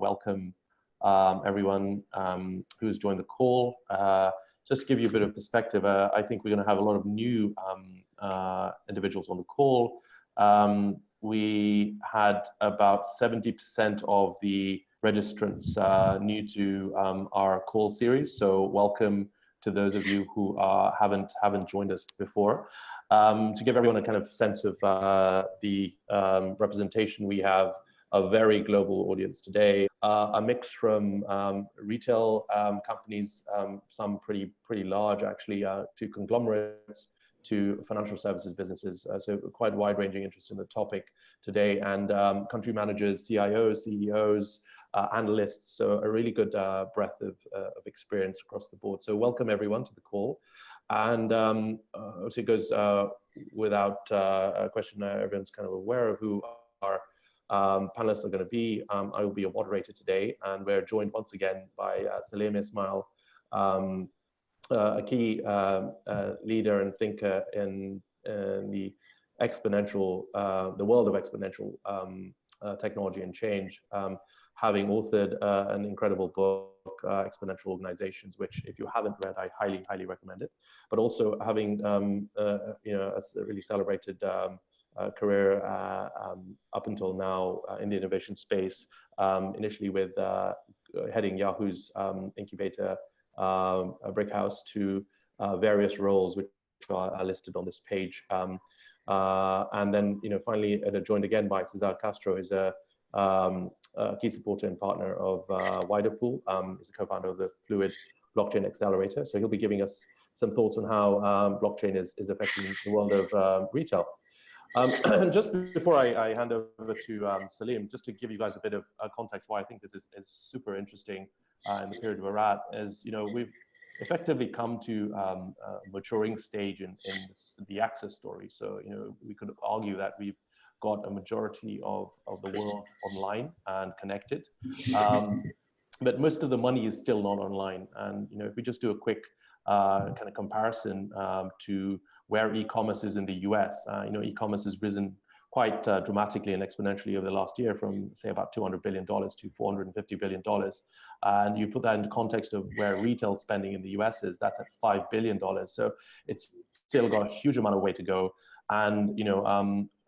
welcome everyone who's joined the call. Just to give you a bit of perspective, I think we're going to have a lot of new individuals on the call. We had about 70% of the registrants new to our call series, so welcome to those of you who haven't joined us before. To give everyone a kind of sense of the representation, we have a very global audience today, a mix from retail companies, some pretty large actually, to conglomerates, to financial services businesses. So quite wide-ranging interest in the topic today, and country managers, CIOs, CEOs, analysts, so a really good breadth of experience across the board. So welcome everyone to the call. And obviously it goes without a question, everyone's kind of aware of who our panelists are going to be. I will be your moderator today, and we're joined once again by Salim Ismail, a key leader and thinker in the world of exponential technology and change, having authored an incredible book, Exponential Organizations, which if you haven't read, I highly recommend it. But also having a really celebrated career up until now in the innovation space, initially with heading Yahoo's incubator Brickhouse, to various roles which are listed on this page, and then finally joined again by Cesar Castro, who's a key supporter and partner of WiderPool. He's a co-founder of the Fluid Blockchain Accelerator, so he'll be giving us some thoughts on how blockchain is affecting the world of retail. Just before I hand over to Salim, just to give you guys a bit of context why I think this is super interesting in the period we're at, is we've effectively come to a maturing stage in the access story. So we could argue that we've got a majority of the world online and connected, but most of the money is still not online. And if we just do a quick kind of comparison to where e-commerce is in the US, e-commerce has risen quite dramatically and exponentially over the last year, from say about $200 billion to $450 billion. And you put that into context of where retail spending in the US is, that's at $5 billion. So it's still got a huge amount of way to go. And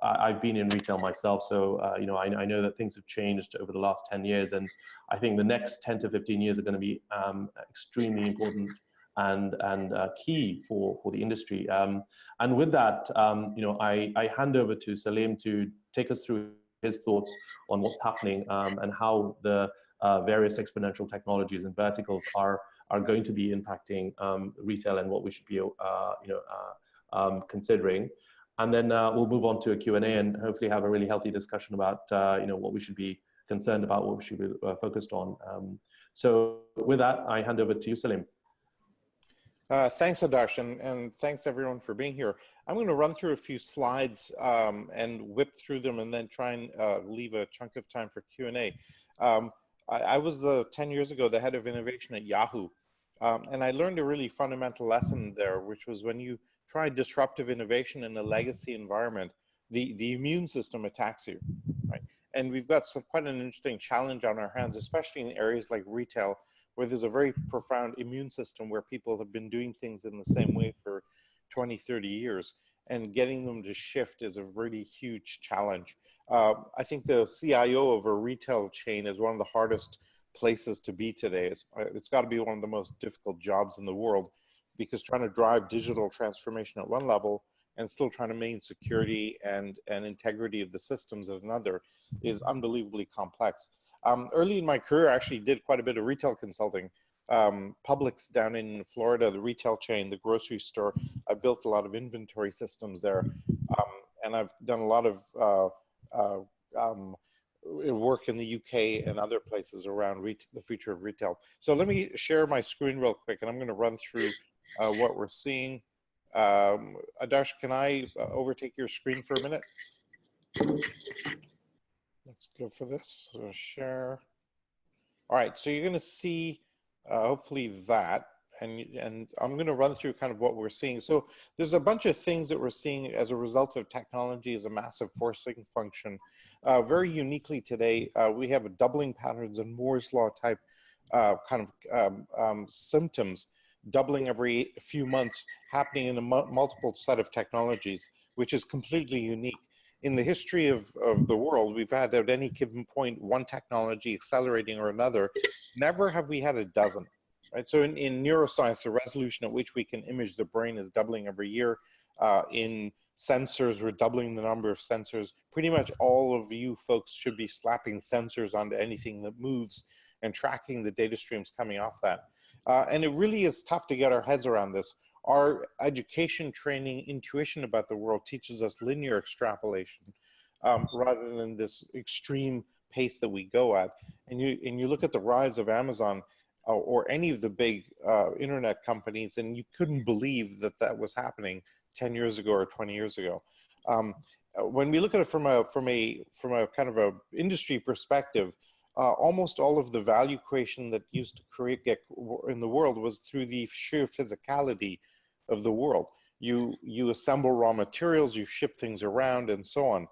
I've been in retail myself, so I know that things have changed over the last 10 years, and I think the next 10 to 15 years are going to be extremely important and key for the industry. And with that, I hand over to Salim to take us through his thoughts on what's happening and how the various exponential technologies and verticals are going to be impacting retail and what we should be considering. And then we'll move on to a Q&A and hopefully have a really healthy discussion about what we should be concerned about, what we should be focused on. So with that, I hand over to you, Salim. Thanks, Adarsh, and thanks everyone for being here. I'm going to run through a few slides and whip through them, and then try and leave a chunk of time for Q&A. I was 10 years ago the head of innovation at Yahoo, and I learned a really fundamental lesson there, which was when you try disruptive innovation in a legacy environment, the immune system attacks you, right? And we've got quite an interesting challenge on our hands, especially in areas like retail, where there's a very profound immune system where people have been doing things in the same way for 20, 30 years, and getting them to shift is a really huge challenge. I think the CIO of a retail chain is one of the hardest places to be today. It's got to be one of the most difficult jobs in the world, because trying to drive digital transformation at one level and still trying to maintain security and integrity of the systems at another is unbelievably complex. Early in my career, I actually did quite a bit of retail consulting. Publix down in Florida, the retail chain, the grocery store, I built a lot of inventory systems there. And I've done a lot of work in the UK and other places around the future of retail. So let me share my screen real quick, and I'm going to run through what we're seeing. Adarsh, can I overtake your screen for a minute? Let's go for this. So share. All right, so you're going to see hopefully that, and I'm going to run through kind of what we're seeing. So there's a bunch of things that we're seeing as a result of technology as a massive forcing function. Very uniquely today, we have a doubling patterns and Moore's law type symptoms, doubling every few months, happening in a multiple set of technologies, which is completely unique. In the history of the world, we've had at any given point one technology accelerating or another. Never have we had a dozen. Right? So in neuroscience, the resolution at which we can image the brain is doubling every year. In sensors, we're doubling the number of sensors. Pretty much all of you folks should be slapping sensors onto anything that moves and tracking the data streams coming off that. And it really is tough to get our heads around this. Our education, training, intuition about the world teaches us linear extrapolation rather than this extreme pace that we go at. And you look at the rise of Amazon or any of the big internet companies, and you couldn't believe that that was happening 10 years ago or 20 years ago. When we look at it from a kind of a industry perspective, almost all of the value creation that used to get in the world was through the sheer physicality of the world. You assemble raw materials, you ship things around, and so on.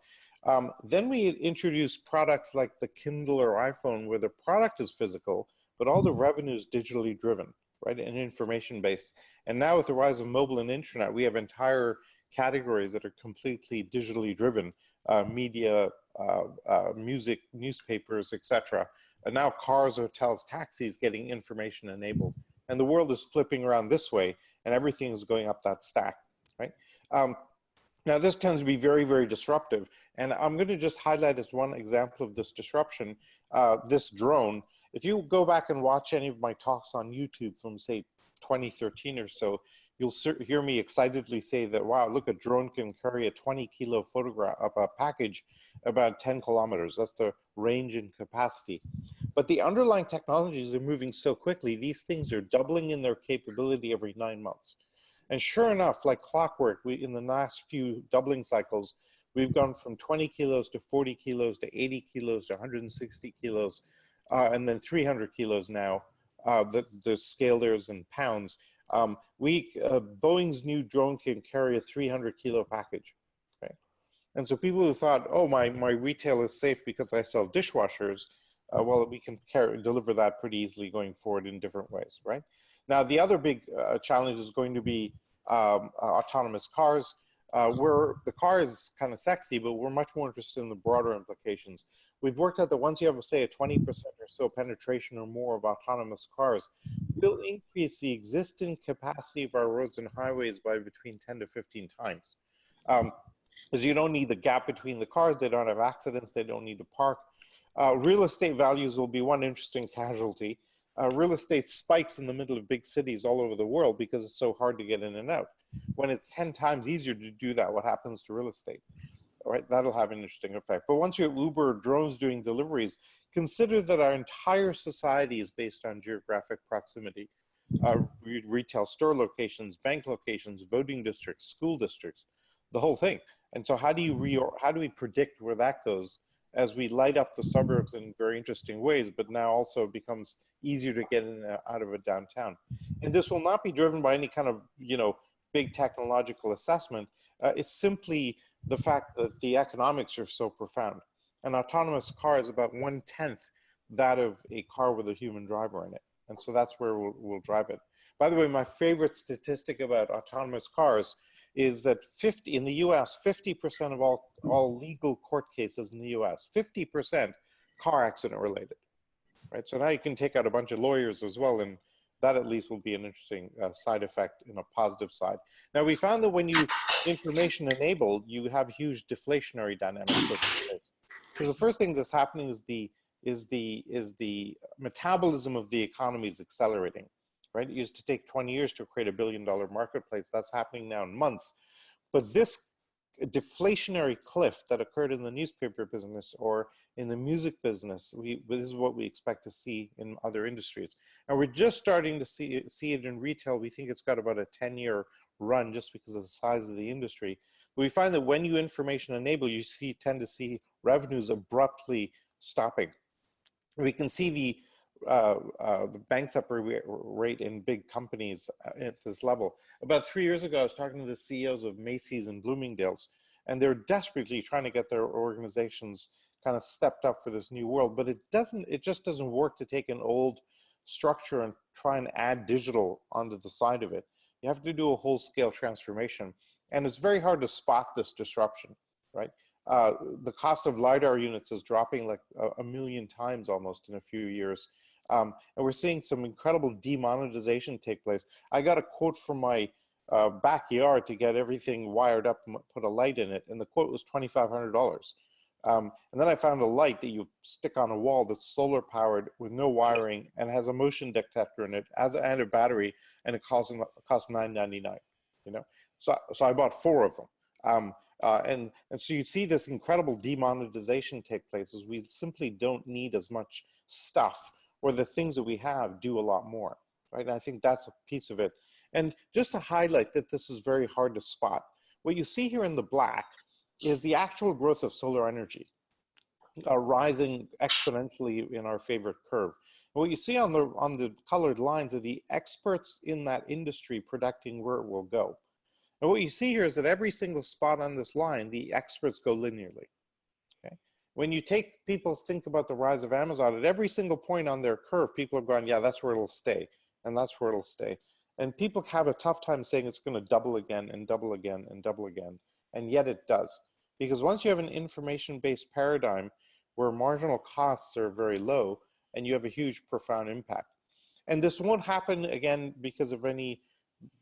Then we introduced products like the Kindle or iPhone, where the product is physical, but all the revenue is digitally driven, right, and information-based. And now with the rise of mobile and internet, we have entire categories that are completely digitally driven, media, music, newspapers, etc. And now cars, hotels, taxis getting information enabled. And the world is flipping around this way, and everything is going up that stack, right? Now this tends to be very, very disruptive. And I'm going to just highlight as one example of this disruption, this drone. If you go back and watch any of my talks on YouTube from, say, 2013 or so, you'll hear me excitedly say that, wow, look, a drone can carry a 20-kilo photograph of a package about 10 kilometers. That's the range and capacity. But the underlying technologies are moving so quickly, these things are doubling in their capability every 9 months. And sure enough, like clockwork, in the last few doubling cycles, we've gone from 20 kilos to 40 kilos to 80 kilos to 160 kilos, and then 300 kilos now. The scale there is in pounds. Boeing's new drone can carry a 300-kilo package. Okay? And so people who thought, oh, my retail is safe because I sell dishwashers, well, we can deliver that pretty easily going forward in different ways, right? Now, the other big challenge is going to be autonomous cars, where the car is kind of sexy, but we're much more interested in the broader implications. We've worked out that once you have, say, a 20% or so penetration or more of autonomous cars, we'll increase the existing capacity of our roads and highways by between 10 to 15 times. Because you don't need the gap between the cars, they don't have accidents, they don't need to park. Real estate values will be one interesting casualty. Real estate spikes in the middle of big cities all over the world because it's so hard to get in and out. When it's 10 times easier to do that, what happens to real estate? All right, that'll have an interesting effect. But once you have Uber or drones doing deliveries, consider that our entire society is based on geographic proximity. Retail store locations, bank locations, voting districts, school districts, the whole thing. And so how do we predict where that goes as we light up the suburbs in very interesting ways, but now also becomes easier to get in and out of a downtown? And this will not be driven by any kind of, big technological assessment. It's simply the fact that the economics are so profound. An autonomous car is about 1/10 that of a car with a human driver in it. And so that's where we'll drive it. By the way, my favorite statistic about autonomous cars is that in the US, 50% of all legal court cases in the US, 50% car accident related, right? So now you can take out a bunch of lawyers as well, and that at least will be an interesting side effect in a positive side. Now we found that when you information enabled, you have huge deflationary dynamics. Because the first thing that's happening is the metabolism of the economy is accelerating, right? It used to take 20 years to create $1 billion marketplace. That's happening now in months. But this deflationary cliff that occurred in the newspaper business or in the music business, this is what we expect to see in other industries. And we're just starting to see it in retail. We think it's got about a 10-year run just because of the size of the industry. But we find that when you information enable, you tend to see revenues abruptly stopping. We can see the banks up rate in big companies at this level. About 3 years ago, I was talking to the CEOs of Macy's and Bloomingdale's, and they're desperately trying to get their organizations kind of stepped up for this new world, but it just doesn't work to take an old structure and try and add digital onto the side of it. You have to do a whole scale transformation, and it's very hard to spot this disruption, right? The cost of LiDAR units is dropping like a million times almost in a few years. And we're seeing some incredible demonetization take place. I got a quote from my backyard to get everything wired up and put a light in it, and the quote was $2,500. And then I found a light that you stick on a wall that's solar powered with no wiring and has a motion detector in it, and a battery, and it costs $9.99. You know, so I bought 4 of them. And so you see this incredible demonetization take place as we simply don't need as much stuff, or the things that we have do a lot more, right? And I think that's a piece of it. And just to highlight that this is very hard to spot, what you see here in the black is the actual growth of solar energy rising exponentially in our favorite curve. And what you see on the colored lines are the experts in that industry predicting where it will go. And what you see here is that every single spot on this line, the experts go linearly. Okay? When you take people think about the rise of Amazon, at every single point on their curve, people have gone, yeah, that's where it'll stay, and that's where it'll stay. And people have a tough time saying it's going to double again and double again and double again. And yet it does. Because once you have an information-based paradigm where marginal costs are very low, and you have a huge, profound impact. And this won't happen again because of any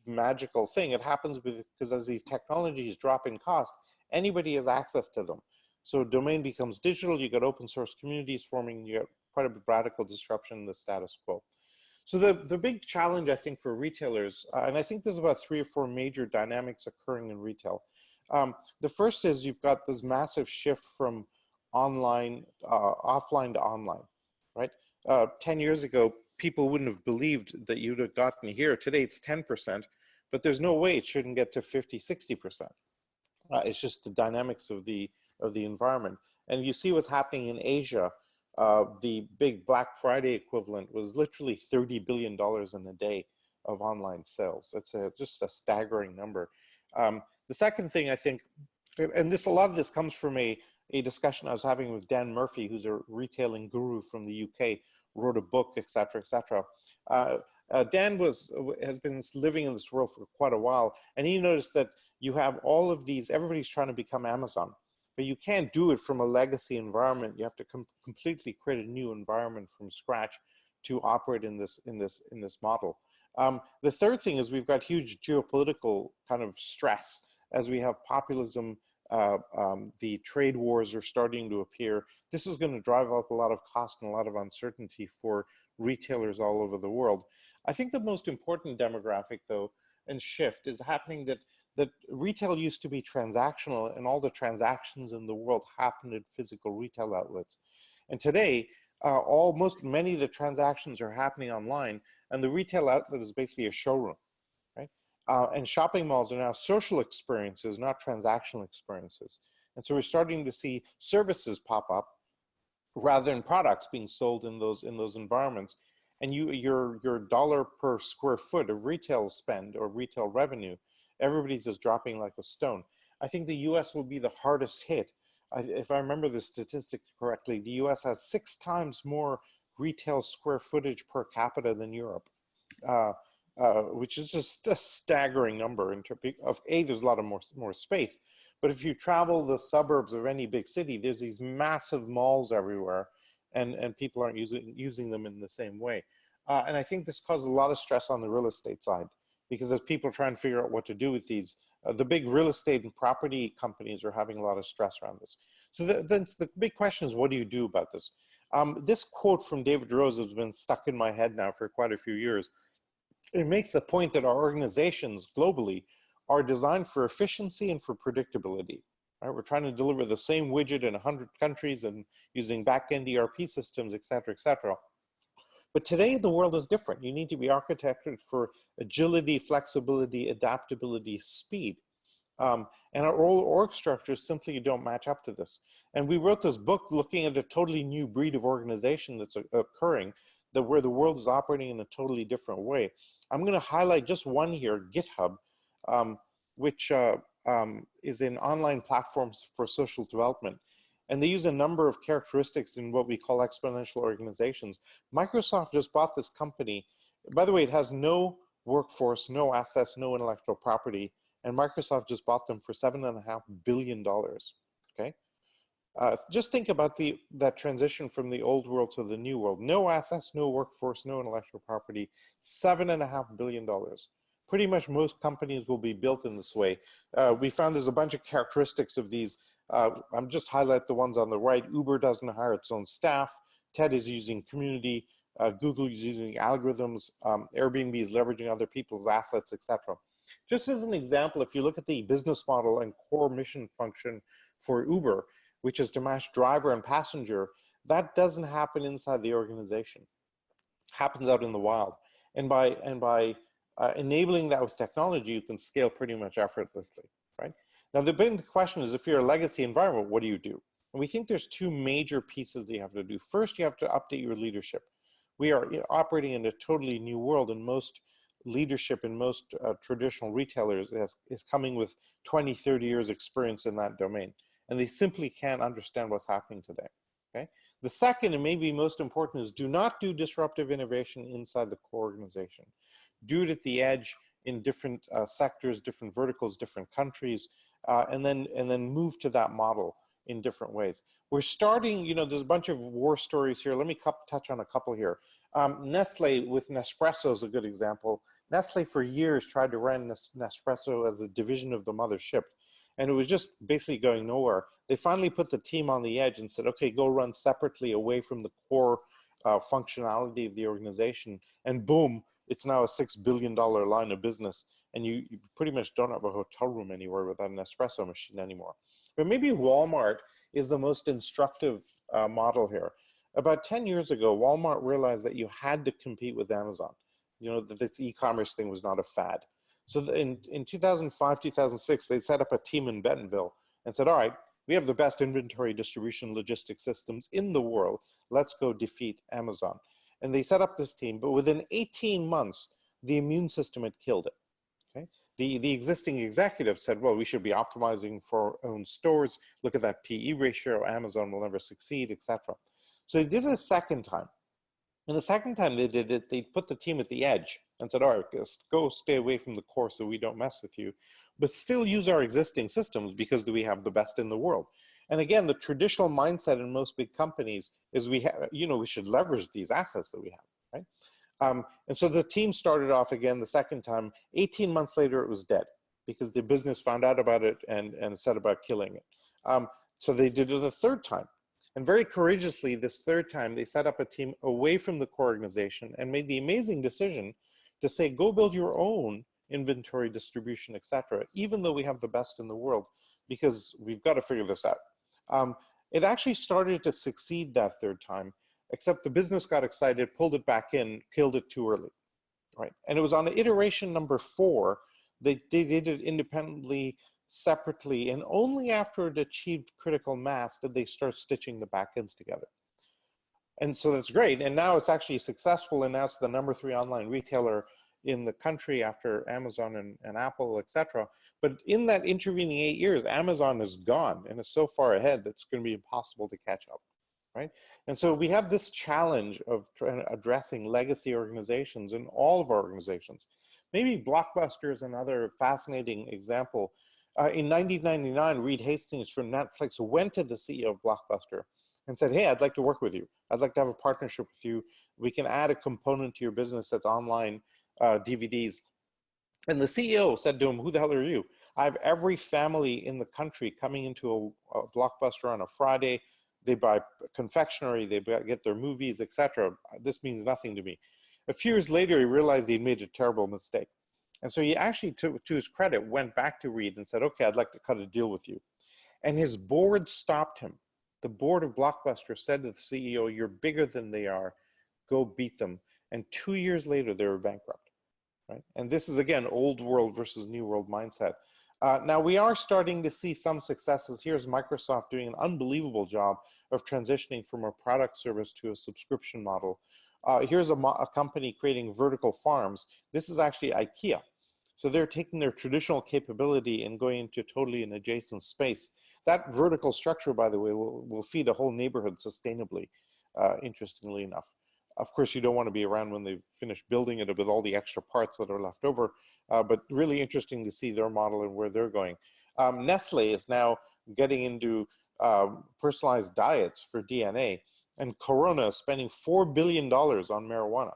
magical thing. It happens because as these technologies drop in cost, anybody has access to them. So domain becomes digital, you get open source communities forming, you get quite a radical disruption in the status quo. So the big challenge, I think, for retailers, and I think there's about 3 or 4 major dynamics occurring in retail. The first is you've got this massive shift from offline to online, right? 10 years ago, people wouldn't have believed that you'd have gotten here. Today it's 10%, but there's no way it shouldn't get to 50, 60%. It's just the dynamics of the environment. And you see what's happening in Asia. The big Black Friday equivalent was literally $30 billion in a day of online sales. That's just a staggering number. The second thing I think, and a lot of this comes from a discussion I was having with Dan Murphy, who's a retailing guru from the UK, wrote a book, et cetera, et cetera. Dan has been living in this world for quite a while, and he noticed that you have all of these, everybody's trying to become Amazon, but you can't do it from a legacy environment. You have to completely create a new environment from scratch to operate in this model. The third thing is we've got huge geopolitical kind of stress as we have populism. The trade wars are starting to appear. This is going to drive up a lot of cost and a lot of uncertainty for retailers all over the world. I think the most important demographic, though, and shift is happening that retail used to be transactional, and all the transactions in the world happened at physical retail outlets. And today, many of the transactions are happening online, and the retail outlet is basically a showroom, right? And shopping malls are now social experiences, not transactional experiences. And so we're starting to see services pop up rather than products being sold in those environments. And your dollar per square foot of retail spend or retail revenue, everybody's just dropping like a stone. I think the US will be the hardest hit. If I remember the statistic correctly, the US has 6 times more retail square footage per capita than Europe. Which is just a staggering number in terms of, there's a lot of more space. But if you travel the suburbs of any big city, there's these massive malls everywhere, and people aren't using them in the same way. And I think this causes a lot of stress on the real estate side, because as people try and figure out what to do with these, the big real estate and property companies are having a lot of stress around this. So the big question is, what do you do about this? This quote from David Rose has been stuck in my head now for quite a few years. It makes the point that our organizations globally are designed for efficiency and for predictability. Right? We're trying to deliver the same widget in 100 countries and using back-end ERP systems, et cetera, et cetera. But today the world is different. You need to be architected for agility, flexibility, adaptability, speed. And our org structures simply don't match up to this. And we wrote this book looking at a totally new breed of organization that's occurring. where the world is operating in a totally different way. I'm going to highlight just one here, GitHub, which is an online platform for social development. And they use a number of characteristics in what we call exponential organizations. Microsoft just bought this company. By the way, it has no workforce, no assets, no intellectual property. And Microsoft just bought them for $7.5 billion, okay? Just think about that transition from the old world to the new world. No assets, no workforce, no intellectual property, $7.5 billion. Pretty much most companies will be built in this way. We found there's a bunch of characteristics of these. I'm just highlight the ones on the right. Uber doesn't hire its own staff. TED is using community. Google is using algorithms. Airbnb is leveraging other people's assets, etc. Just as an example, if you look at the business model and core mission function for Uber, which is to match driver and passenger, that doesn't happen inside the organization. It happens out in the wild. And by enabling that with technology, you can scale pretty much effortlessly, right? Now, the big question is, if you're a legacy environment, what do you do? And we think there's two major pieces that you have to do. First, you have to update your leadership. We are operating in a totally new world, and most leadership in most traditional retailers is coming with 20, 30 years experience in that domain. And they simply can't understand what's happening today, okay? The second, and maybe most important, is do not do disruptive innovation inside the core organization. Do it at the edge in different sectors, different verticals, different countries, and then move to that model in different ways. We're starting, you know, there's a bunch of war stories here. Let me touch on a couple here. Nestle with Nespresso is a good example. Nestle for years tried to run Nespresso as a division of the mothership, and it was just basically going nowhere. They finally put the team on the edge and said, okay, go run separately away from the core functionality of the organization, and boom, it's now a $6 billion line of business, and you pretty much don't have a hotel room anywhere without an espresso machine anymore. But maybe Walmart is the most instructive model here. About 10 years ago, Walmart realized that you had to compete with Amazon. You know, that this e-commerce thing was not a fad. So in 2005, 2006, they set up a team in Bentonville and said, all right, we have the best inventory distribution logistics systems in the world. Let's go defeat Amazon. And they set up this team, but within 18 months, the immune system had killed it, okay? The existing executive said, well, we should be optimizing for our own stores. Look at that PE ratio, Amazon will never succeed, etc. So they did it a second time. And the second time they did it, they put the team at the edge and said, all right, just go stay away from the core so we don't mess with you, but still use our existing systems because we have the best in the world. And again, the traditional mindset in most big companies is we have, you know, we should leverage these assets that we have, right? And so the team started off again the second time. 18 months later, it was dead because the business found out about it and set about killing it. So they did it a third time. And very courageously, this third time, they set up a team away from the core organization and made the amazing decision to say, go build your own inventory distribution, etc., even though we have the best in the world, because we've got to figure this out. It actually started to succeed that third time, except the business got excited, pulled it back in, killed it too early, right? And it was on iteration number 4, they did it independently, separately, and only after it achieved critical mass did they start stitching the backends together. And so that's great. And now it's actually successful, and now it's the number 3 online retailer in the country after Amazon and Apple, etc. But in that intervening 8 years, Amazon is gone and is so far ahead that it's going to be impossible to catch up, right? And so we have this challenge of addressing legacy organizations in all of our organizations. Maybe Blockbuster is another fascinating example. In 1999, Reed Hastings from Netflix went to the CEO of Blockbuster and said, hey, I'd like to work with you. I'd like to have a partnership with you. We can add a component to your business that's online DVDs. And the CEO said to him, who the hell are you? I have every family in the country coming into a Blockbuster on a Friday. They buy confectionery, they get their movies, etc. This means nothing to me. A few years later, he realized he'd made a terrible mistake. And so he actually, to his credit, went back to Reed and said, okay, I'd like to cut a deal with you. And his board stopped him. The board of Blockbuster said to the CEO, you're bigger than they are, go beat them. And 2 years later, they were bankrupt, right? And this is, again, old world versus new world mindset. Now, we are starting to see some successes. Here's Microsoft doing an unbelievable job of transitioning from a product service to a subscription model. Here's a company creating vertical farms. This is actually IKEA. So they're taking their traditional capability and going into totally an adjacent space. That vertical structure, by the way, will feed a whole neighborhood sustainably, interestingly enough. Of course, you don't want to be around when they've finished building it with all the extra parts that are left over, but really interesting to see their model and where they're going. Nestle is now getting into personalized diets for DNA, and Corona is spending $4 billion on marijuana.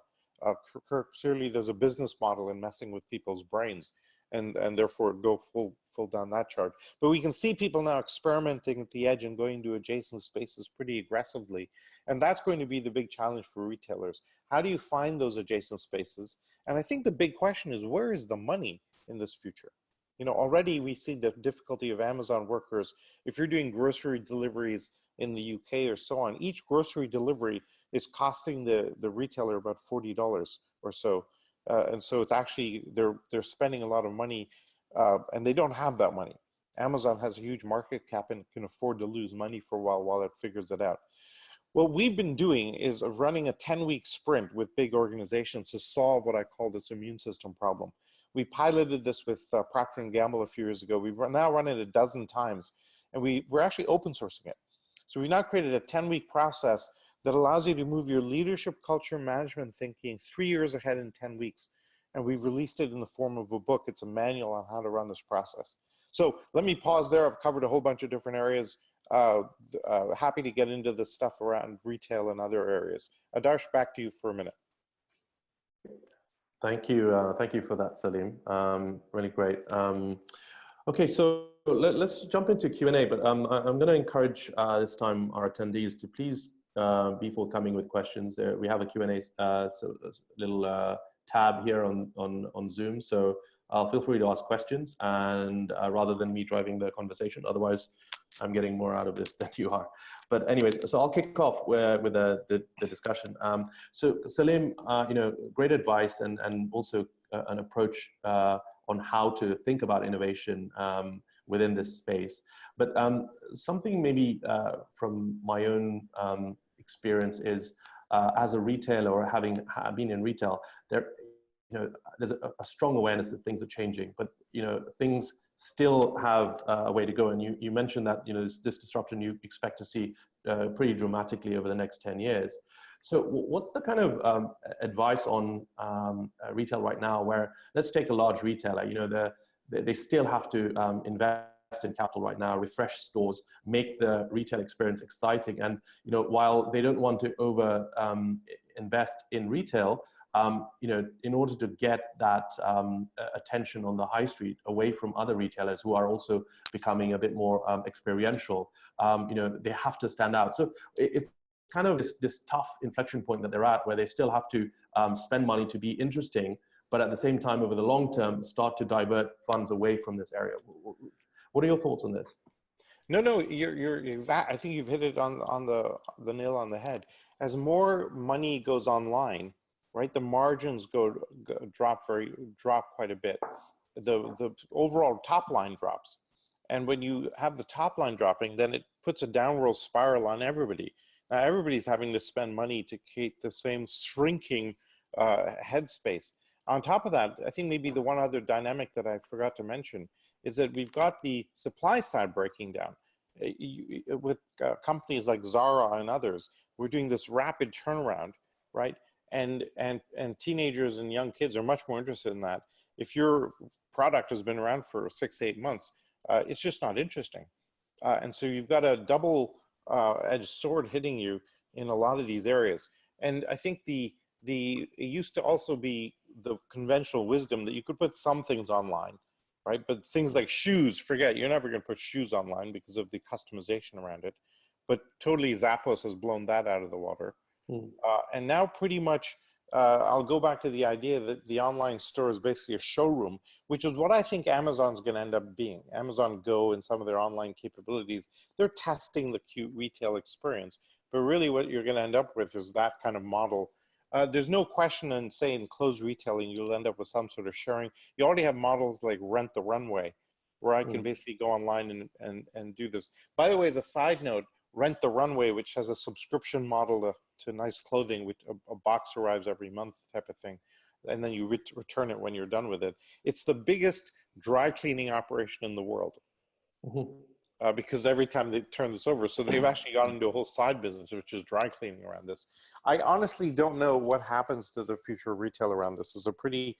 Clearly, there's a business model in messing with people's brains, and therefore go full down that charge. But we can see people now experimenting at the edge and going to adjacent spaces pretty aggressively, and that's going to be the big challenge for retailers. How do you find those adjacent spaces? And I think the big question is, where is the money in this future? You know, already we see the difficulty of Amazon workers. If you're doing grocery deliveries in the UK or so on, each grocery delivery is costing the retailer about $40 or so. And so it's actually, they're spending a lot of money and they don't have that money. Amazon has a huge market cap and can afford to lose money for a while it figures it out. What we've been doing is running a 10-week sprint with big organizations to solve what I call this immune system problem. We piloted this with Procter & Gamble a few years ago. We've now run it a dozen times, and we're actually open sourcing it. So we now created a 10-week process that allows you to move your leadership, culture, management thinking 3 years ahead in 10 weeks. And we've released it in the form of a book. It's a manual on how to run this process. So let me pause there. I've covered a whole bunch of different areas. Happy to get into the stuff around retail and other areas. Adarsh, back to you for a minute. Thank you for that, Salim. Really great. Okay, so let's jump into Q&A, but I'm going to encourage this time our attendees to please be forthcoming with questions. We have a Q&A little tab here on Zoom, so feel free to ask questions, and rather than me driving the conversation. Otherwise, I'm getting more out of this than you are. But anyways, so I'll kick off with the discussion. So Salim, you know, great advice and also an approach on how to think about innovation within this space. But something maybe from my own experience is as a retailer or having been in retail, there's a strong awareness that things are changing, but things still have a way to go. And you mentioned that this disruption you expect to see pretty dramatically over the next 10 years. So what's the kind of advice on retail right now, where let's take a large retailer, they still have to invest in capital right now, refresh stores, make the retail experience exciting. And while they don't want to over invest in retail, in order to get that attention on the high street away from other retailers who are also becoming a bit more experiential, they have to stand out. So it's kind of this tough inflection point that they're at, where they still have to spend money to be interesting, but at the same time, over the long term, start to divert funds away from this area. What are your thoughts on this? No, you're exact. I think you've hit it on the nail on the head. As more money goes online, right, the margins drop quite a bit. The overall top line drops, and when you have the top line dropping, then it puts a downward spiral on everybody. Now everybody's having to spend money to keep the same shrinking headspace. On top of that, I think maybe the one other dynamic that I forgot to mention is that we've got the supply side breaking down. With companies like Zara and others, we're doing this rapid turnaround, right? And teenagers and young kids are much more interested in that. If your product has been around for 6 to 8 months, it's just not interesting. And so you've got a double-edged sword hitting you in a lot of these areas. And I think it used to also be the conventional wisdom that you could put some things online, right? But things like shoes, forget, you're never going to put shoes online because of the customization around it. But totally Zappos has blown that out of the water. And now pretty much, I'll go back to the idea that the online store is basically a showroom, which is what I think Amazon's going to end up being. Amazon Go and some of their online capabilities, they're testing the cute retail experience. But really what you're going to end up with is that kind of model. There's no question in saying closed retailing, you'll end up with some sort of sharing. You already have models like Rent the Runway, where I can basically go online and do this. By the way, as a side note, Rent the Runway, which has a subscription model to nice clothing, which a box arrives every month type of thing, and then you return it when you're done with it. It's the biggest dry cleaning operation in the world. Because every time they turn this over, so they've actually gone into a whole side business, which is dry cleaning around this. I honestly don't know what happens to the future of retail around this. It's a pretty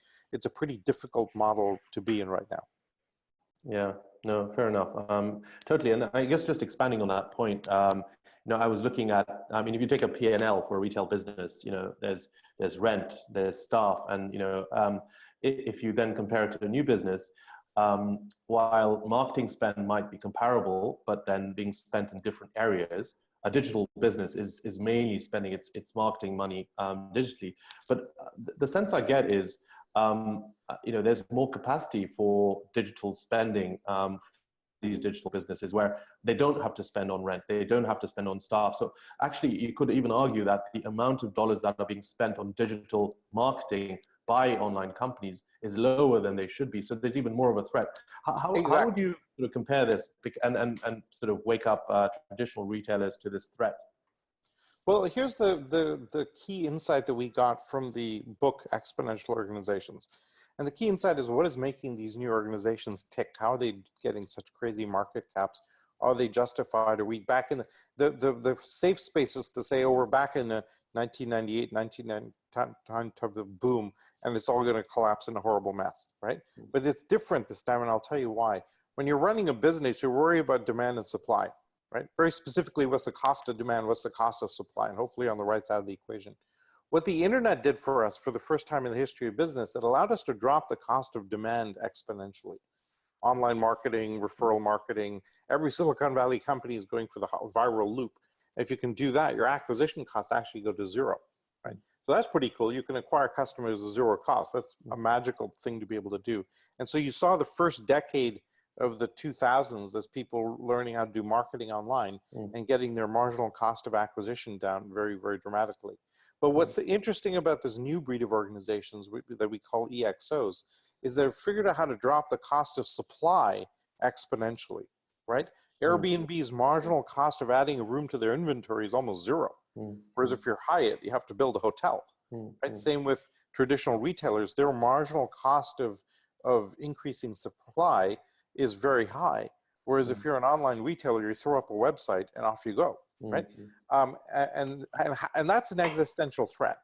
difficult model to be in right now. Yeah, no, fair enough. Totally. And I guess just expanding on that point, you know, I was looking at, I mean, if you take a P&L for a retail business, you know, there's rent, there's staff, and, you know, if you then compare it to a new business, while marketing spend might be comparable, but then being spent in different areas, a digital business is mainly spending its marketing money digitally. But the sense I get is, you know, there's more capacity for digital spending these digital businesses where they don't have to spend on rent, they don't have to spend on staff. So actually, you could even argue that the amount of dollars that are being spent on digital marketing by online companies is lower than they should be. So there's even more of a threat. How would you sort of compare this and sort of wake up traditional retailers to this threat? Well, here's the key insight that we got from the book Exponential Organizations. And the key insight is, what is making these new organizations tick? How are they getting such crazy market caps? Are they justified? Are we back in the safe spaces to say, oh, we're back in the 1998, 1999 time type of boom, and it's all going to collapse in a horrible mess, right? But it's different this time, and I'll tell you why. When you're running a business, you worry about demand and supply, right? Very specifically, what's the cost of demand, what's the cost of supply, and hopefully on the right side of the equation. What the internet did for us for the first time in the history of business, it allowed us to drop the cost of demand exponentially. Online marketing, referral marketing, every Silicon Valley company is going for the viral loop. If you can do that, your acquisition costs actually go to zero, right? So that's pretty cool. You can acquire customers at zero cost. That's a magical thing to be able to do. And so you saw the first decade of the 2000s as people learning how to do marketing online and getting their marginal cost of acquisition down very, very dramatically. But what's interesting about this new breed of organizations that we call EXOs is they've figured out how to drop the cost of supply exponentially, right? Airbnb's marginal cost of adding a room to their inventory is almost zero. Whereas if you're Hyatt, you have to build a hotel, right? Same with traditional retailers, their marginal cost of increasing supply is very high. Whereas if you're an online retailer, you throw up a website and off you go, right? And that's an existential threat.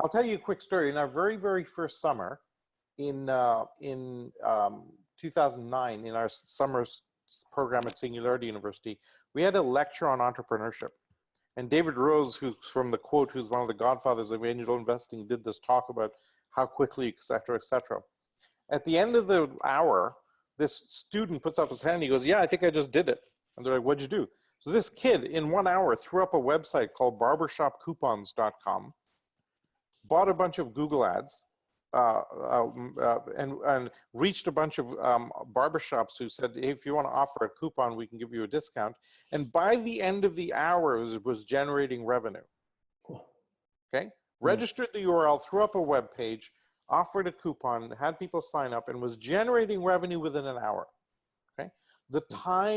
I'll tell you a quick story. In our very, very first summer in 2009, in our summer program at Singularity University, we had a lecture on entrepreneurship. And David Rose, who's from The Quote, who's one of the godfathers of angel investing, did this talk about how quickly, et cetera, et cetera. At the end of the hour, this student puts up his hand and he goes, yeah, I think I just did it. And they're like, what'd you do? So this kid in 1 hour threw up a website called barbershopcoupons.com, bought a bunch of Google ads, and reached a bunch of barbershops who said, hey, if you want to offer a coupon, we can give you a discount. And by the end of the hour, it was generating revenue. Okay? Registered the URL, threw up a web page, offered a coupon, had people sign up, and was generating revenue within an hour. Okay? The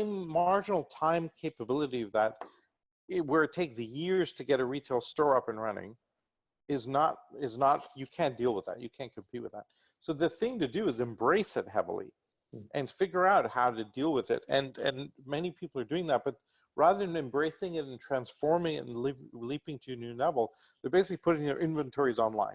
marginal time capability of that, where it takes years to get a retail store up and running, is not, you can't deal with that. You can't compete with that. So the thing to do is embrace it heavily and figure out how to deal with it. And many people are doing that, but rather than embracing it and transforming it and leaping to a new level, they're basically putting their inventories online,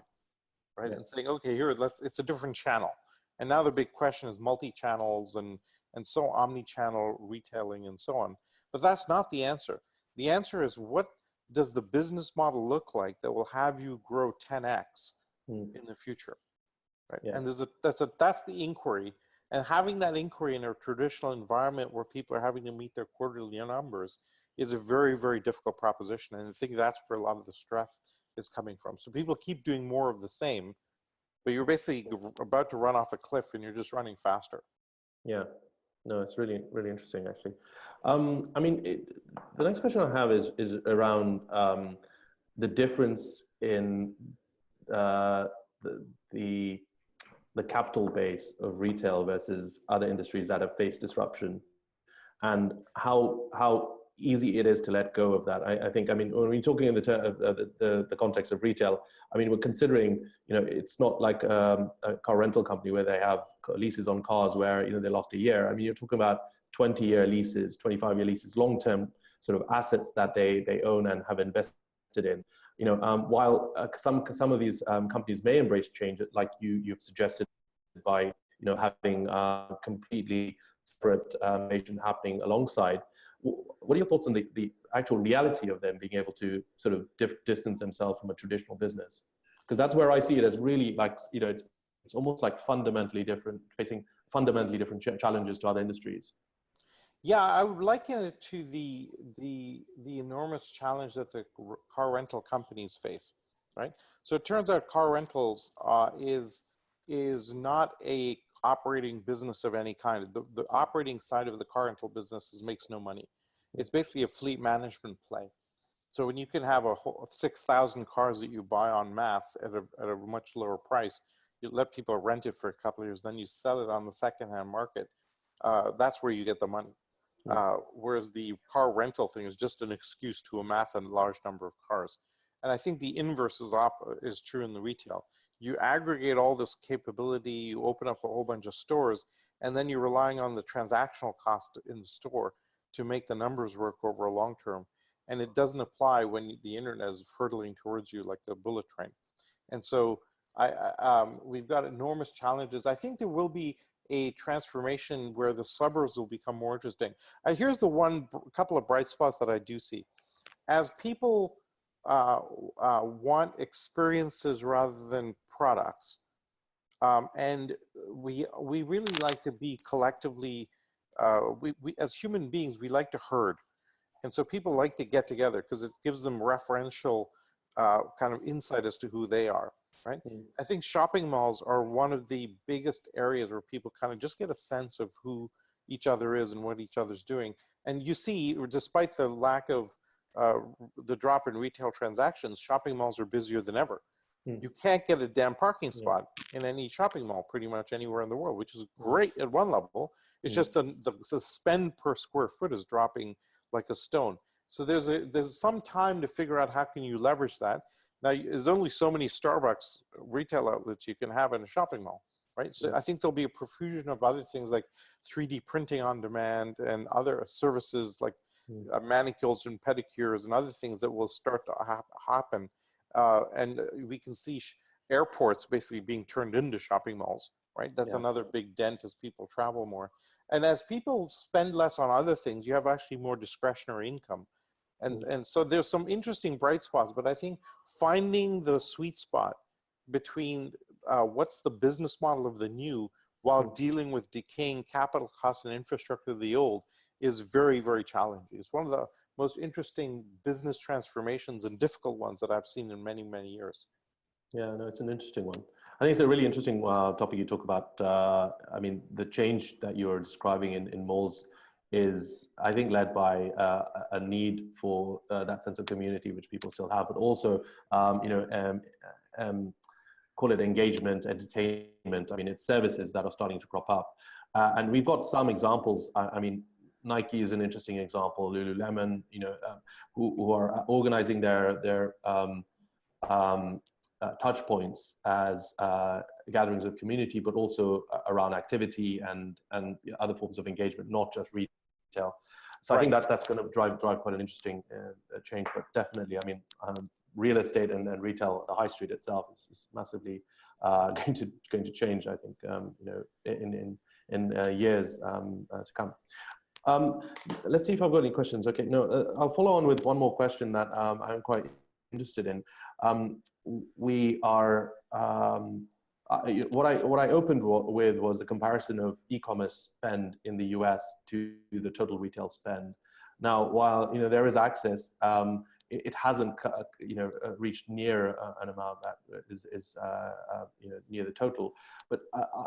right? And saying, okay, here, it's a different channel. And now the big question is multi-channels and so omni-channel retailing and so on. But that's not the answer. The answer is, what does the business model look like that will have you grow 10x in the future, right? And that's the inquiry. And having that inquiry in a traditional environment where people are having to meet their quarterly numbers is a very, very difficult proposition. And I think that's where a lot of the stress is coming from. So people keep doing more of the same, but you're basically about to run off a cliff and you're just running faster. Yeah, no, it's really, really interesting, actually. I mean, the next question I have is around the difference in the capital base of retail versus other industries that have faced disruption, and how easy it is to let go of that. I think, I mean, when we're talking in the context of retail, I mean, we're considering, it's not like a car rental company where they have leases on cars where, they lost a year. I mean, you're talking about 20-year leases, 25-year leases, long-term sort of assets that they own and have invested in. While some of these companies may embrace change, like you've suggested, by having completely separate innovation happening alongside. What are your thoughts on the actual reality of them being able to sort of distance themselves from a traditional business? Because that's where I see it as really like, it's almost like fundamentally different, facing fundamentally different challenges to other industries. Yeah, I would liken it to the enormous challenge that the car rental companies face, right? So it turns out car rentals is not a operating business of any kind. The operating side of the car rental business makes no money. It's basically a fleet management play. So when you can have a whole 6,000 cars that you buy en masse at a much lower price, you let people rent it for a couple of years, then you sell it on the secondhand market. That's where you get the money. Whereas the car rental thing is just an excuse to amass a large number of cars. And I think the inverse is true in the retail. You aggregate all this capability, you open up a whole bunch of stores, and then you're relying on the transactional cost in the store to make the numbers work over a long term. And it doesn't apply when the internet is hurtling towards you like a bullet train. And so we've got enormous challenges. I think there will be a transformation where the suburbs will become more interesting. Here's the couple of bright spots that I do see. As people want experiences rather than products, and we really like to be collectively, we as human beings, we like to herd. And so people like to get together because it gives them referential kind of insight as to who they are. Right? I think shopping malls are one of the biggest areas where people kind of just get a sense of who each other is and what each other's doing. And you see, despite the lack of the drop in retail transactions, shopping malls are busier than ever. You can't get a damn parking spot in any shopping mall pretty much anywhere in the world, which is great at one level. It's just the spend per square foot is dropping like a stone. So there's some time to figure out how can you leverage that. Now, there's only so many Starbucks retail outlets you can have in a shopping mall, right? So I think there'll be a profusion of other things like 3D printing on demand and other services like manicures and pedicures and other things that will start to happen. And we can see airports basically being turned into shopping malls, right? That's another big dent as people travel more. And as people spend less on other things, you have actually more discretionary income. And so there's some interesting bright spots, but I think finding the sweet spot between what's the business model of the new while dealing with decaying capital costs and infrastructure of the old is very, very challenging. It's one of the most interesting business transformations and difficult ones that I've seen in many, many years. Yeah, no, it's an interesting one. I think it's a really interesting topic you talk about. I mean, the change that you're describing in malls is, I think, led by a need for that sense of community, which people still have, but also, call it engagement, entertainment. I mean, it's services that are starting to crop up. And we've got some examples. I mean, Nike is an interesting example, Lululemon, who are organizing their touch points as gatherings of community, but also around activity and other forms of engagement, not just retail. So I think that's going to drive quite an interesting change. But definitely, I mean, real estate and retail, the high street itself is massively going to change. I think in years to come. Let's see if I've got any questions. Okay, no, I'll follow on with one more question that I'm quite interested in. We are what I opened with was a comparison of e-commerce spend in the US to the total retail spend. Now, while there is access, it hasn't reached near an amount that is near the total. But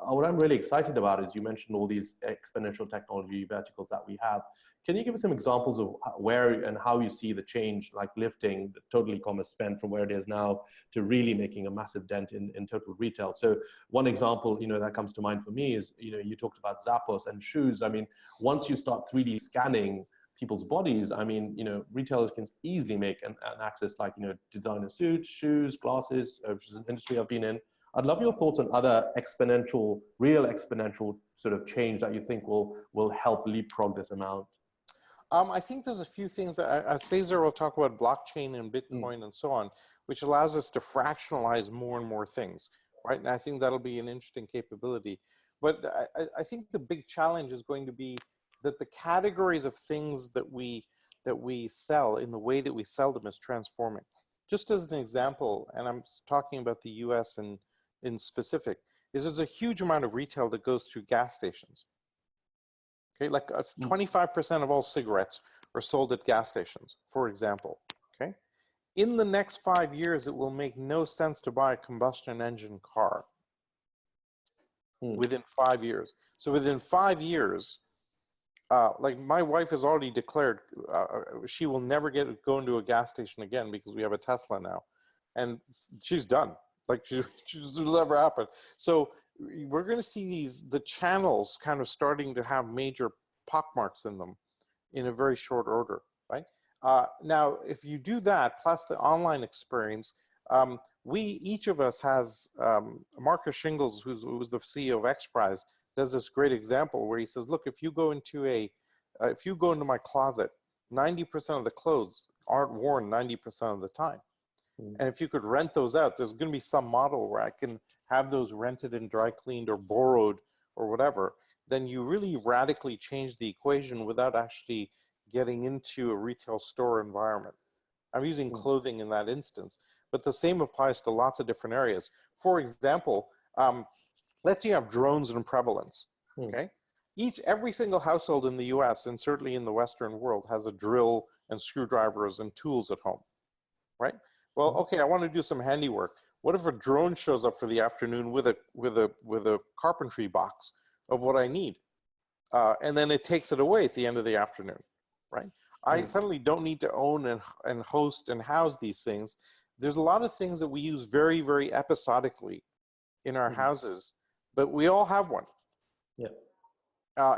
what I'm really excited about is you mentioned all these exponential technology verticals that we have. Can you give us some examples of where and how you see the change, like lifting the total e-commerce spend from where it is now to really making a massive dent in total retail? So one example, that comes to mind for me is, you talked about Zappos and shoes. I mean, once you start 3D scanning people's bodies, I mean, retailers can easily make an access like, designer suits, shoes, glasses, which is an industry I've been in. I'd love your thoughts on other real exponential sort of change that you think will help leapfrog this amount. I think there's a few things that Cesar will talk about blockchain and Bitcoin and so on, which allows us to fractionalize more and more things, right? And I think that'll be an interesting capability. But I think the big challenge is going to be that the categories of things that we sell in the way that we sell them is transforming. Just as an example, and I'm talking about the US and in specific, is there's a huge amount of retail that goes through gas stations. Okay, like 25% of all cigarettes are sold at gas stations, for example. Okay, in the next 5 years, it will make no sense to buy a combustion engine car. Within 5 years. So within 5 years, like my wife has already declared she will never go into a gas station again because we have a Tesla now, and she's done. Like she's never happened. So we're going to see the channels kind of starting to have major pockmarks in them in a very short order, right? Now, if you do that, plus the online experience, each of us has, Marcus Shingles, who's the CEO of XPRIZE, does this great example where he says, look, if you go into my closet, 90% of the clothes aren't worn 90% of the time. And if you could rent those out, there's going to be some model where I can have those rented and dry cleaned or borrowed or whatever. Then you really radically change the equation without actually getting into a retail store environment. I'm using clothing in that instance, but the same applies to lots of different areas. For example, let's say you have drones in prevalence, okay? Every single household in the US and certainly in the Western world has a drill and screwdrivers and tools at home, right? Well, okay, I want to do some handiwork. What if a drone shows up for the afternoon with a carpentry box of what I need? And then it takes it away at the end of the afternoon, right? I suddenly don't need to own and host and house these things. There's a lot of things that we use very, very episodically in our houses, but we all have one. Yeah.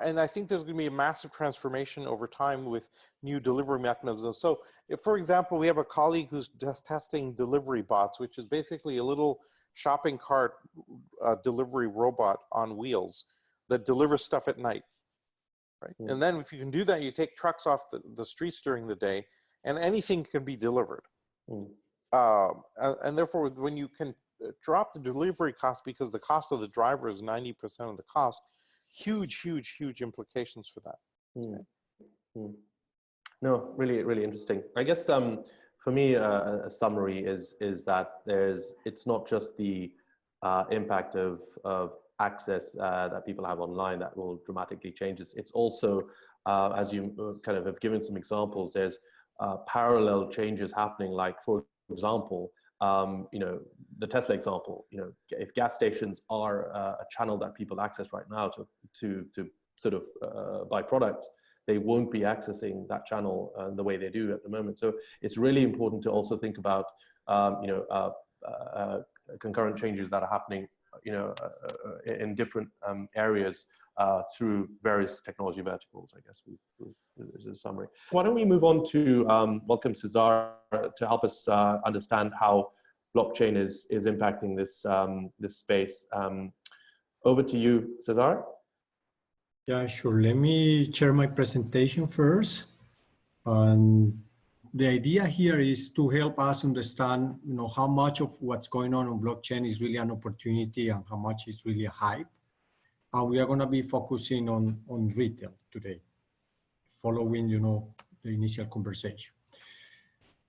And I think there's going to be a massive transformation over time with new delivery mechanisms. So, for example, we have a colleague who's just testing delivery bots, which is basically a little shopping cart delivery robot on wheels that delivers stuff at night. Right? And then if you can do that, you take trucks off the streets during the day, and anything can be delivered. And therefore, when you can drop the delivery cost because the cost of the driver is 90% of the cost, huge implications for that. No, really, really interesting. I guess for me, a summary is that it's not just the impact of access that people have online that will dramatically change this. It's also, as you kind of have given some examples, there's parallel changes happening. Like, for example, the Tesla example, if gas stations are a channel that people access right now to sort of buy products, they won't be accessing that channel the way they do at the moment. So it's really important to also think about, concurrent changes that are happening, in different areas through various technology verticals, I guess, is a summary. Why don't we move on to welcome Cesar to help us understand how blockchain is impacting this space. Over to you, Cesar. Yeah, sure. Let me share my presentation first. The idea here is to help us understand, how much of what's going on blockchain is really an opportunity and how much is really a hype. And we are going to be focusing on retail today, following, the initial conversation.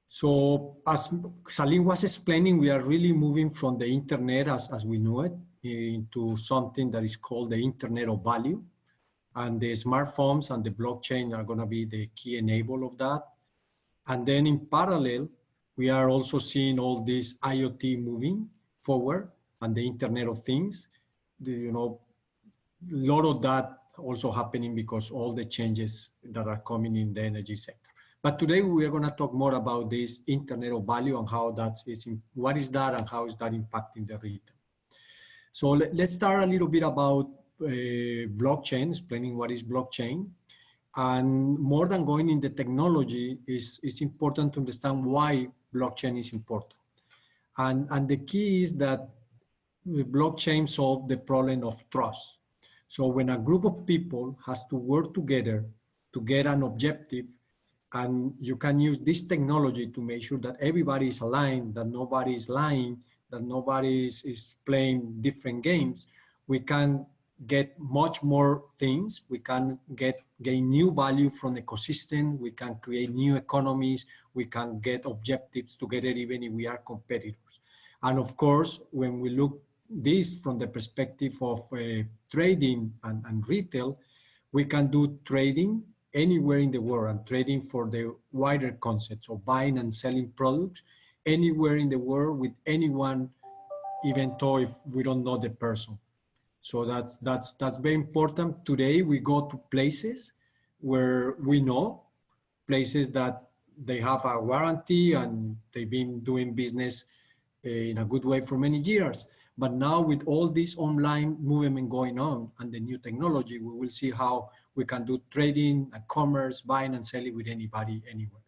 So as Salim was explaining, we are really moving from the internet as we know it into something that is called the Internet of Value. And the smartphones and the blockchain are going to be the key enabler of that. And then in parallel, we are also seeing all this IoT moving forward and the Internet of Things. A lot of that also happening because all the changes that are coming in the energy sector. But today we are going to talk more about this Internet of Value and how what is that and how is that impacting the retail. So let's start a little bit about blockchain, explaining what is blockchain. And more than going in the technology, it's important to understand why blockchain is important. And the key is that the blockchain solves the problem of trust. So when a group of people has to work together to get an objective, and you can use this technology to make sure that everybody is aligned, that nobody is lying, that nobody is playing different games, we can get much more things. We can gain new value from the ecosystem. We can create new economies. We can get objectives together, even if we are competitors. And of course, when we look this from the perspective of trading and retail, we can do trading anywhere in the world, and trading for the wider concepts of buying and selling products anywhere in the world with anyone, even though if we don't know the person. So that's very important. Today we go to places where we know, places that they have a warranty and they've been doing business in a good way for many years. But now with all this online movement going on and the new technology, we will see how we can do trading and commerce, buying and selling with anybody, anywhere.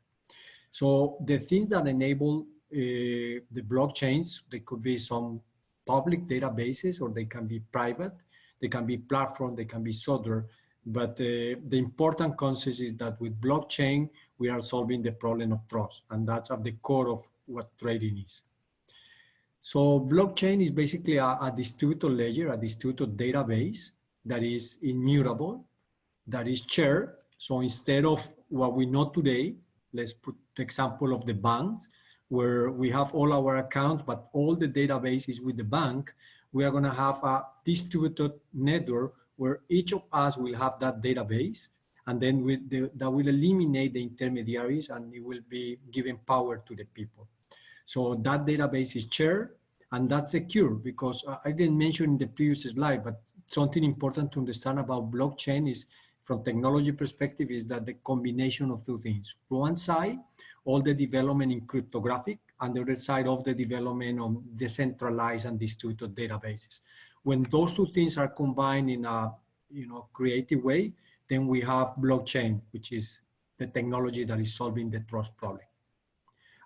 So the things that enable the blockchains, they could be some public databases, or they can be private, they can be platform, they can be software. But the important concept is that with blockchain, we are solving the problem of trust. And that's at the core of what trading is. So blockchain is basically a distributed ledger, a distributed database that is immutable, that is shared. So instead of what we know today, let's put the example of the banks, where we have all our accounts, but all the database is with the bank. We are going to have a distributed network where each of us will have that database, and then that will eliminate the intermediaries, and it will be giving power to the people. So that database is shared, and that's secure, because I didn't mention in the previous slide, but something important to understand about blockchain is, from technology perspective, is that the combination of two things. On one side, all the development in cryptographic, and the other side of the development on decentralized and distributed databases. When those two things are combined in a creative way, then we have blockchain, which is the technology that is solving the trust problem.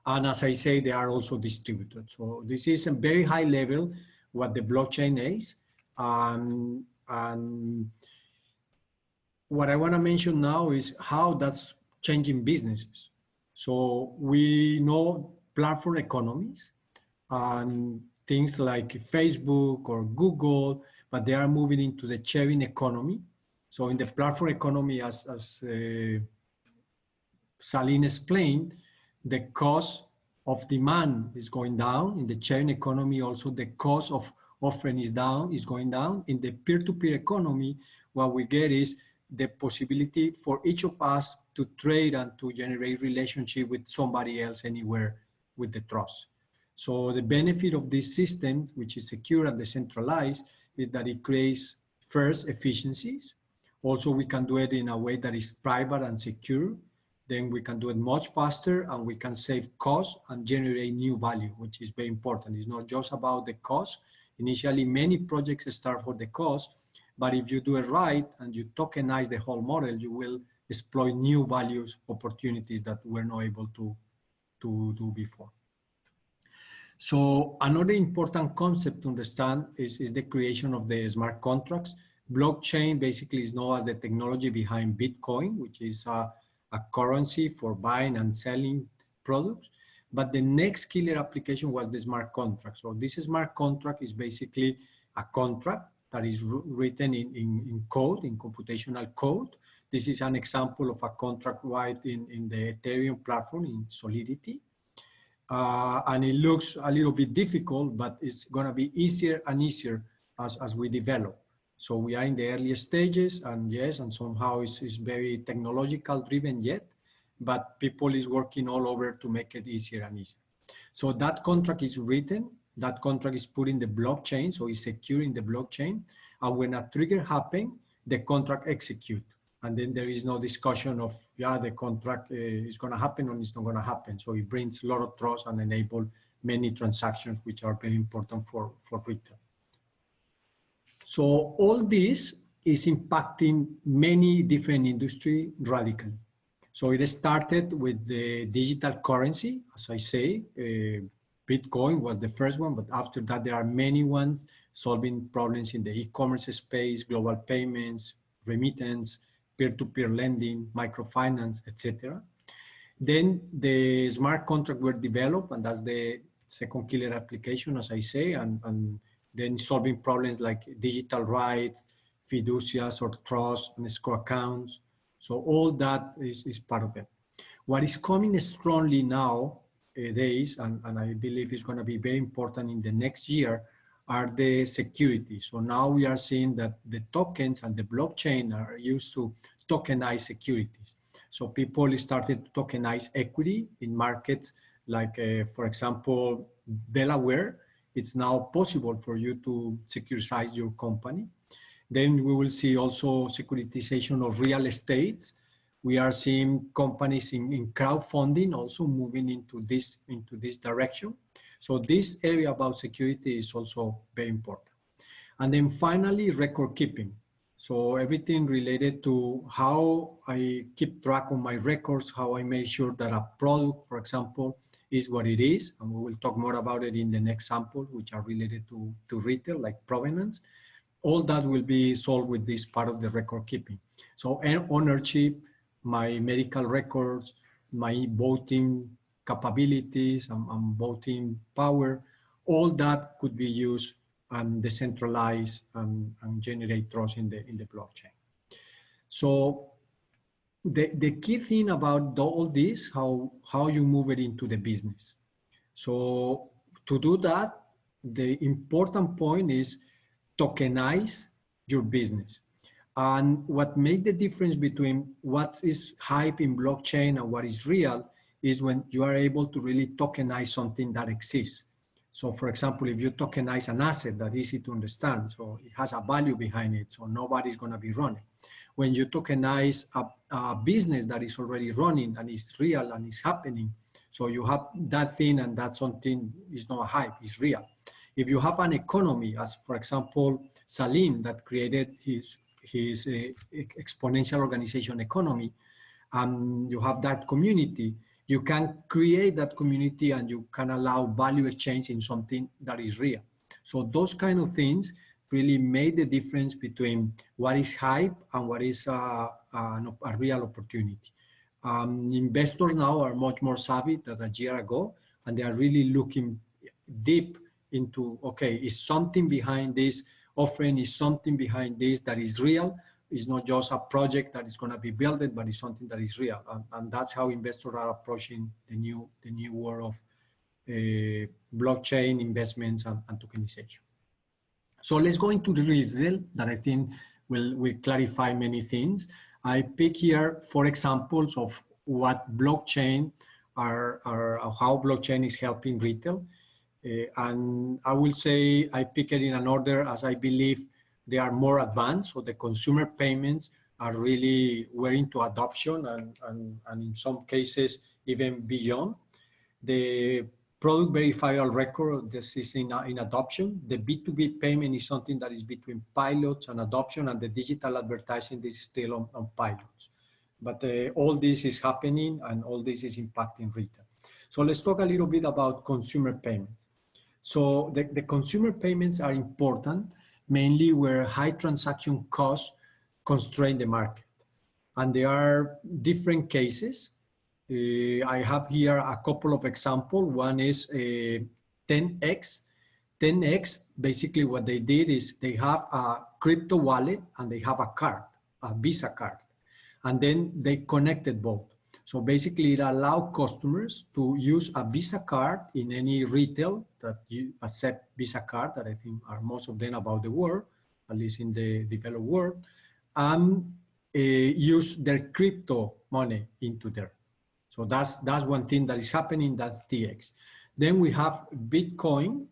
And as I say, they are also distributed. So this is a very high level what the blockchain is. And what I want to mention now is how that's changing businesses. So we know platform economies and things like Facebook or Google, but they are moving into the sharing economy. So in the platform economy, as Salim explained, the cost of demand is going down. In the sharing economy, also the cost of offering is going down. In the peer-to-peer economy, what we get is the possibility for each of us to trade and to generate relationship with somebody else anywhere with the trust. So the benefit of this system, which is secure and decentralized, is that it creates first efficiencies. Also, we can do it in a way that is private and secure. Then we can do it much faster, and we can save costs and generate new value, which is very important. It's not just about the cost. Initially, many projects start for the cost, but if you do it right and you tokenize the whole model, you will exploit new values, opportunities that we're not able to do before. So another important concept to understand is the creation of the smart contracts. Blockchain basically is known as the technology behind Bitcoin, which is a currency for buying and selling products. But the next killer application was the smart contract. So this smart contract is basically a contract that is written in code, in computational code. This is an example of a contract right in the Ethereum platform in Solidity. And it looks a little bit difficult, but it's gonna be easier and easier as we develop. So we are in the early stages, and yes, and somehow it's very technological driven yet, but people is working all over to make it easier and easier. So that contract is written, that contract is put in the blockchain, so it's secure in the blockchain. And when a trigger happens, the contract execute. And then there is no discussion of, yeah, the contract is gonna happen or it's not gonna happen. So it brings a lot of trust and enable many transactions, which are very important for retail. So all this is impacting many different industries radically. So it started with the digital currency, as I say. Bitcoin was the first one, but after that, there are many ones solving problems in the e-commerce space, global payments, remittance, peer-to-peer lending, microfinance, etc. Then the smart contract were developed, and that's the second killer application, as I say, and then solving problems like digital rights, fiducias or trust and escrow accounts. So all that is part of it. What is coming strongly now days, and I believe is going to be very important in the next year, are the security. So now we are seeing that the tokens and the blockchain are used to tokenize securities. So people started to tokenize equity in markets like, for example, Delaware. It's now possible for you to securitize your company. Then we will see also securitization of real estate. We are seeing companies in crowdfunding also moving into this direction. So this area about security is also very important. And then finally, record keeping. So everything related to how I keep track of my records, how I make sure that a product, for example, is what it is. And we will talk more about it in the next sample, which are related to retail, like provenance. All that will be solved with this part of the record keeping. So ownership, my medical records, my voting capabilities and voting power, all that could be used and decentralize and generate trust in the blockchain. So the key thing about all this, how you move it into the business. So to do that, the important point is tokenize your business. And what makes the difference between what is hype in blockchain and what is real is when you are able to really tokenize something that exists. So for example, if you tokenize an asset that's easy to understand, so it has a value behind it, so nobody's going to be running. When you tokenize a business that is already running and is real and is happening, so you have that thing and that something is not a hype, it's real. If you have an economy, as for example, Salim that created his exponential organization economy, and you have that community, you can create that community and you can allow value exchange in something that is real. So those kind of things really made the difference between what is hype and what is a real opportunity. Investors now are much more savvy than a year ago, and they are really looking deep into, okay, is something behind this offering, is something behind this that is real. It's not just a project that is going to be built, but it's something that is real. And that's how investors are approaching the new world of blockchain investments and tokenization. So let's go into the retail that I think will clarify many things. I pick here 4 examples of what blockchain are how blockchain is helping retail. And I will say I pick it in an order as I believe they are more advanced. So the consumer payments are really well into adoption and in some cases even beyond. The product verifiable record, this is in adoption. The B2B payment is something that is between pilots and adoption, and the digital advertising, this is still on pilots. But all this is happening and all this is impacting retail. So let's talk a little bit about consumer payments. So the consumer payments are important, mainly where high transaction costs constrain the market. And there are different cases. I have here a couple of examples. One is 10X. 10X, basically what they did is they have a crypto wallet and they have a card, a Visa card. And then they connected both. So basically it allows customers to use a Visa card in any retail that you accept Visa card, that I think are most of them about the world, at least in the developed world, and use their crypto money into there. So that's one thing that is happening, that's TX. Then we have Bitcoin.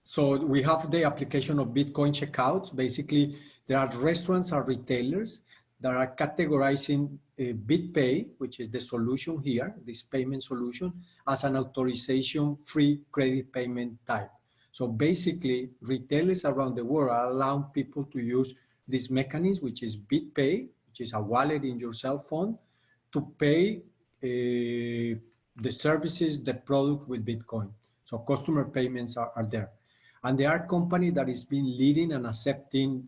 So we have the application of Bitcoin checkouts. Basically, there are restaurants or retailers that are categorizing BitPay, which is the solution here, this payment solution, as an authorization-free credit payment type. So basically, retailers around the world are allowing people to use this mechanism, which is BitPay, which is a wallet in your cell phone, to pay the services, the product with Bitcoin. So customer payments are there. And there are companies that has been leading and accepting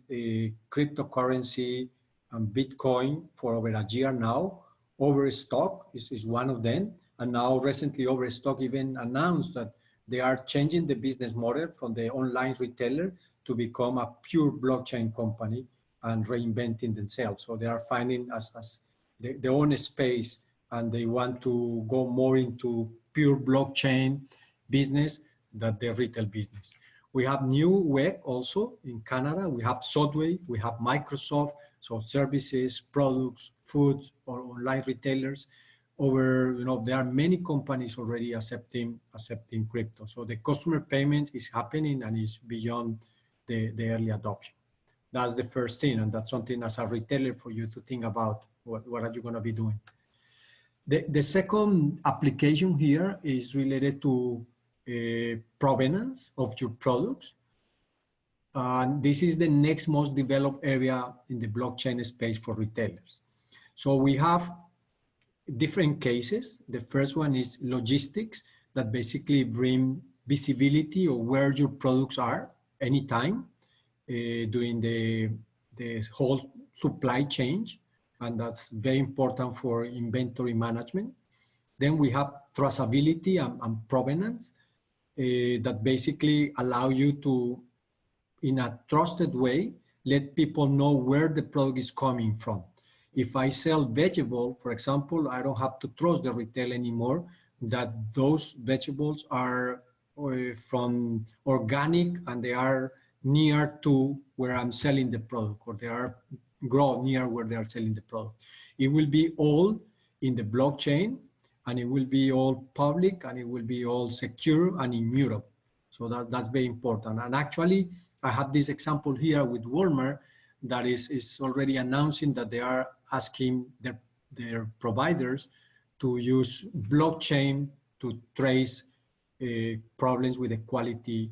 cryptocurrency and Bitcoin for over a year now. Overstock is one of them. And now recently Overstock even announced that they are changing the business model from the online retailer to become a pure blockchain company and reinventing themselves. So they are finding as their own space, and they want to go more into pure blockchain business than the retail business. We have New Web also in Canada. We have Subway, we have Microsoft, so services, products, foods, or online retailers. There are many companies already accepting crypto. So the customer payments is happening and is beyond the early adoption. That's the first thing, and that's something as a retailer for you to think about. What are you going to be doing? The second application here is related to provenance of your products. And this is the next most developed area in the blockchain space for retailers. So we have different cases. The first one is logistics, that basically bring visibility of where your products are anytime during the whole supply chain. And that's very important for inventory management. Then we have traceability and provenance that basically allow you to, in a trusted way, let people know where the product is coming from. If I sell vegetable, for example, I don't have to trust the retail anymore that those vegetables are from organic and they are near to where I'm selling the product, or they are grow near where they are selling the product. It will be all in the blockchain, and it will be all public, and it will be all secure and immutable. So that's very important. And actually, I have this example here with Walmart that is already announcing that they are asking their providers to use blockchain to trace problems with the quality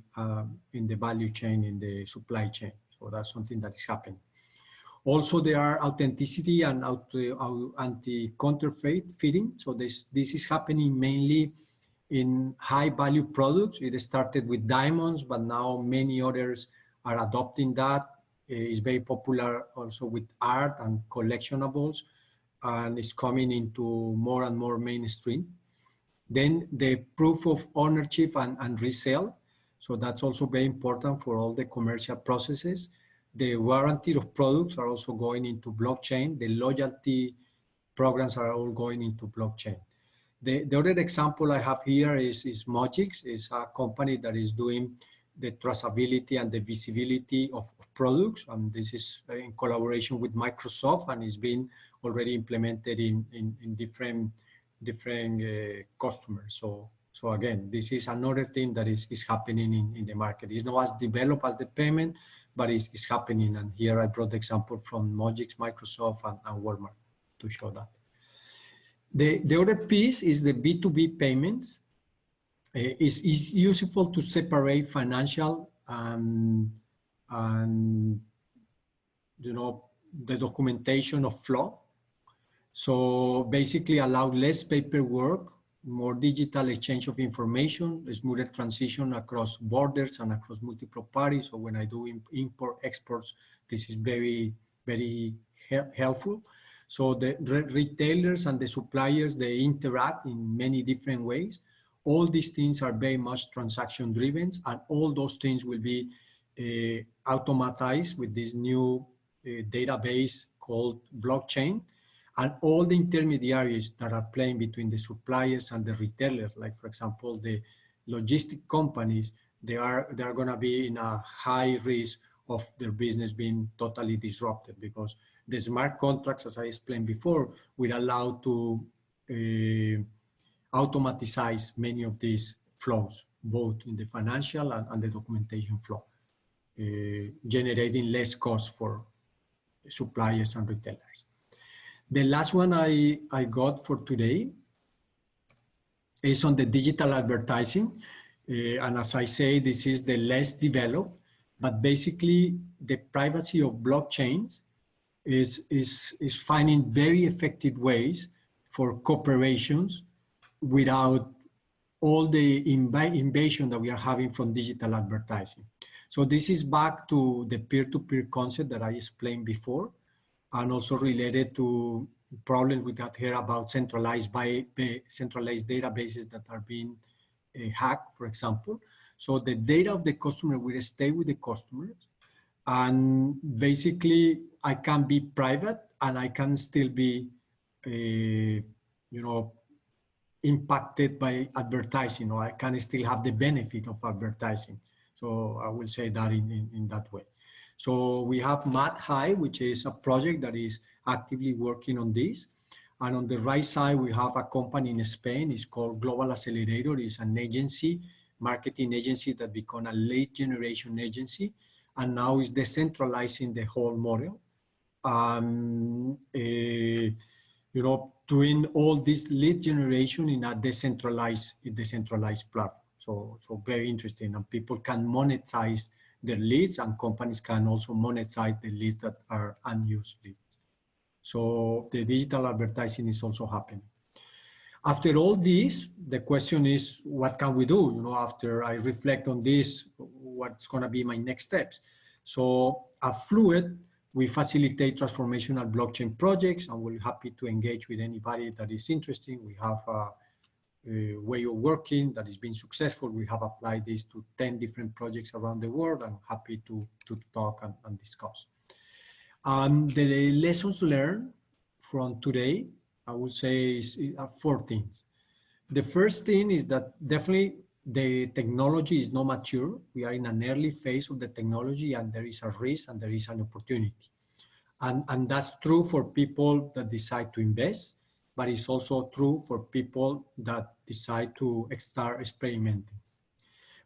in the value chain, in the supply chain. So that's something that is happening. Also, there are authenticity and anti-counterfeiting. So this is happening mainly in high-value products. It started with diamonds, but now many others are adopting that. It's very popular also with art and collectionables, and it's coming into more and more mainstream. Then the proof of ownership and resale. So that's also very important for all the commercial processes. The warranty of products are also going into blockchain. The loyalty programs are all going into blockchain. The other example I have here is Mogix. It's a company that is doing the traceability and the visibility of products. And this is in collaboration with Microsoft, and it's been already implemented in different customers. So again, this is another thing that is happening in the market. It's not as developed as the payment, but it's happening. And here I brought the example from Mogix, Microsoft, and Walmart to show that. The other piece is the B2B payments. It's useful to separate financial and the documentation of flow. So basically allow less paperwork, more digital exchange of information, a smoother transition across borders and across multiple parties. So when I do import exports, this is very, very helpful. So the retailers and the suppliers, they interact in many different ways. All these things are very much transaction driven, and all those things will be automatized with this new database called blockchain. And all the intermediaries that are playing between the suppliers and the retailers, like for example, the logistic companies, they are going to be in a high risk of their business being totally disrupted, because the smart contracts, as I explained before, will allow to automatize many of these flows, both in the financial and the documentation flow, generating less cost for suppliers and retailers. The last one I got for today is on the digital advertising. And as I say, this is the less developed, but basically the privacy of blockchains is finding very effective ways for corporations without all the invasion that we are having from digital advertising. So this is back to the peer-to-peer concept that I explained before, and also related to problems we got here about centralized databases that are being hacked, for example. So the data of the customer will stay with the customers, and basically I can be private and I can still be, impacted by advertising, or I can still have the benefit of advertising. So I will say that in that way. So we have Matt High, which is a project that is actively working on this. And on the right side, we have a company in Spain. It's called Global Accelerator. It's an agency, marketing agency that became a lead generation agency. And now is decentralizing the whole model. Doing all this lead generation in a decentralized platform. So very interesting, and people can monetize their leads, and companies can also monetize the leads that are unused leads. So the digital advertising is also happening. After all this, the question is, what can we do? After I reflect on this, what's going to be my next steps? So at Fluid, we facilitate transformational blockchain projects, and we're happy to engage with anybody that is interested. We have a way of working that has been successful. We have applied this to 10 different projects around the world. I'm happy to talk and discuss. The lessons learned from today, I would say, is 4 things. The first thing is that definitely the technology is not mature. We are in an early phase of the technology, and there is a risk and there is an opportunity. And that's true for people that decide to invest, but it's also true for people that decide to start experimenting.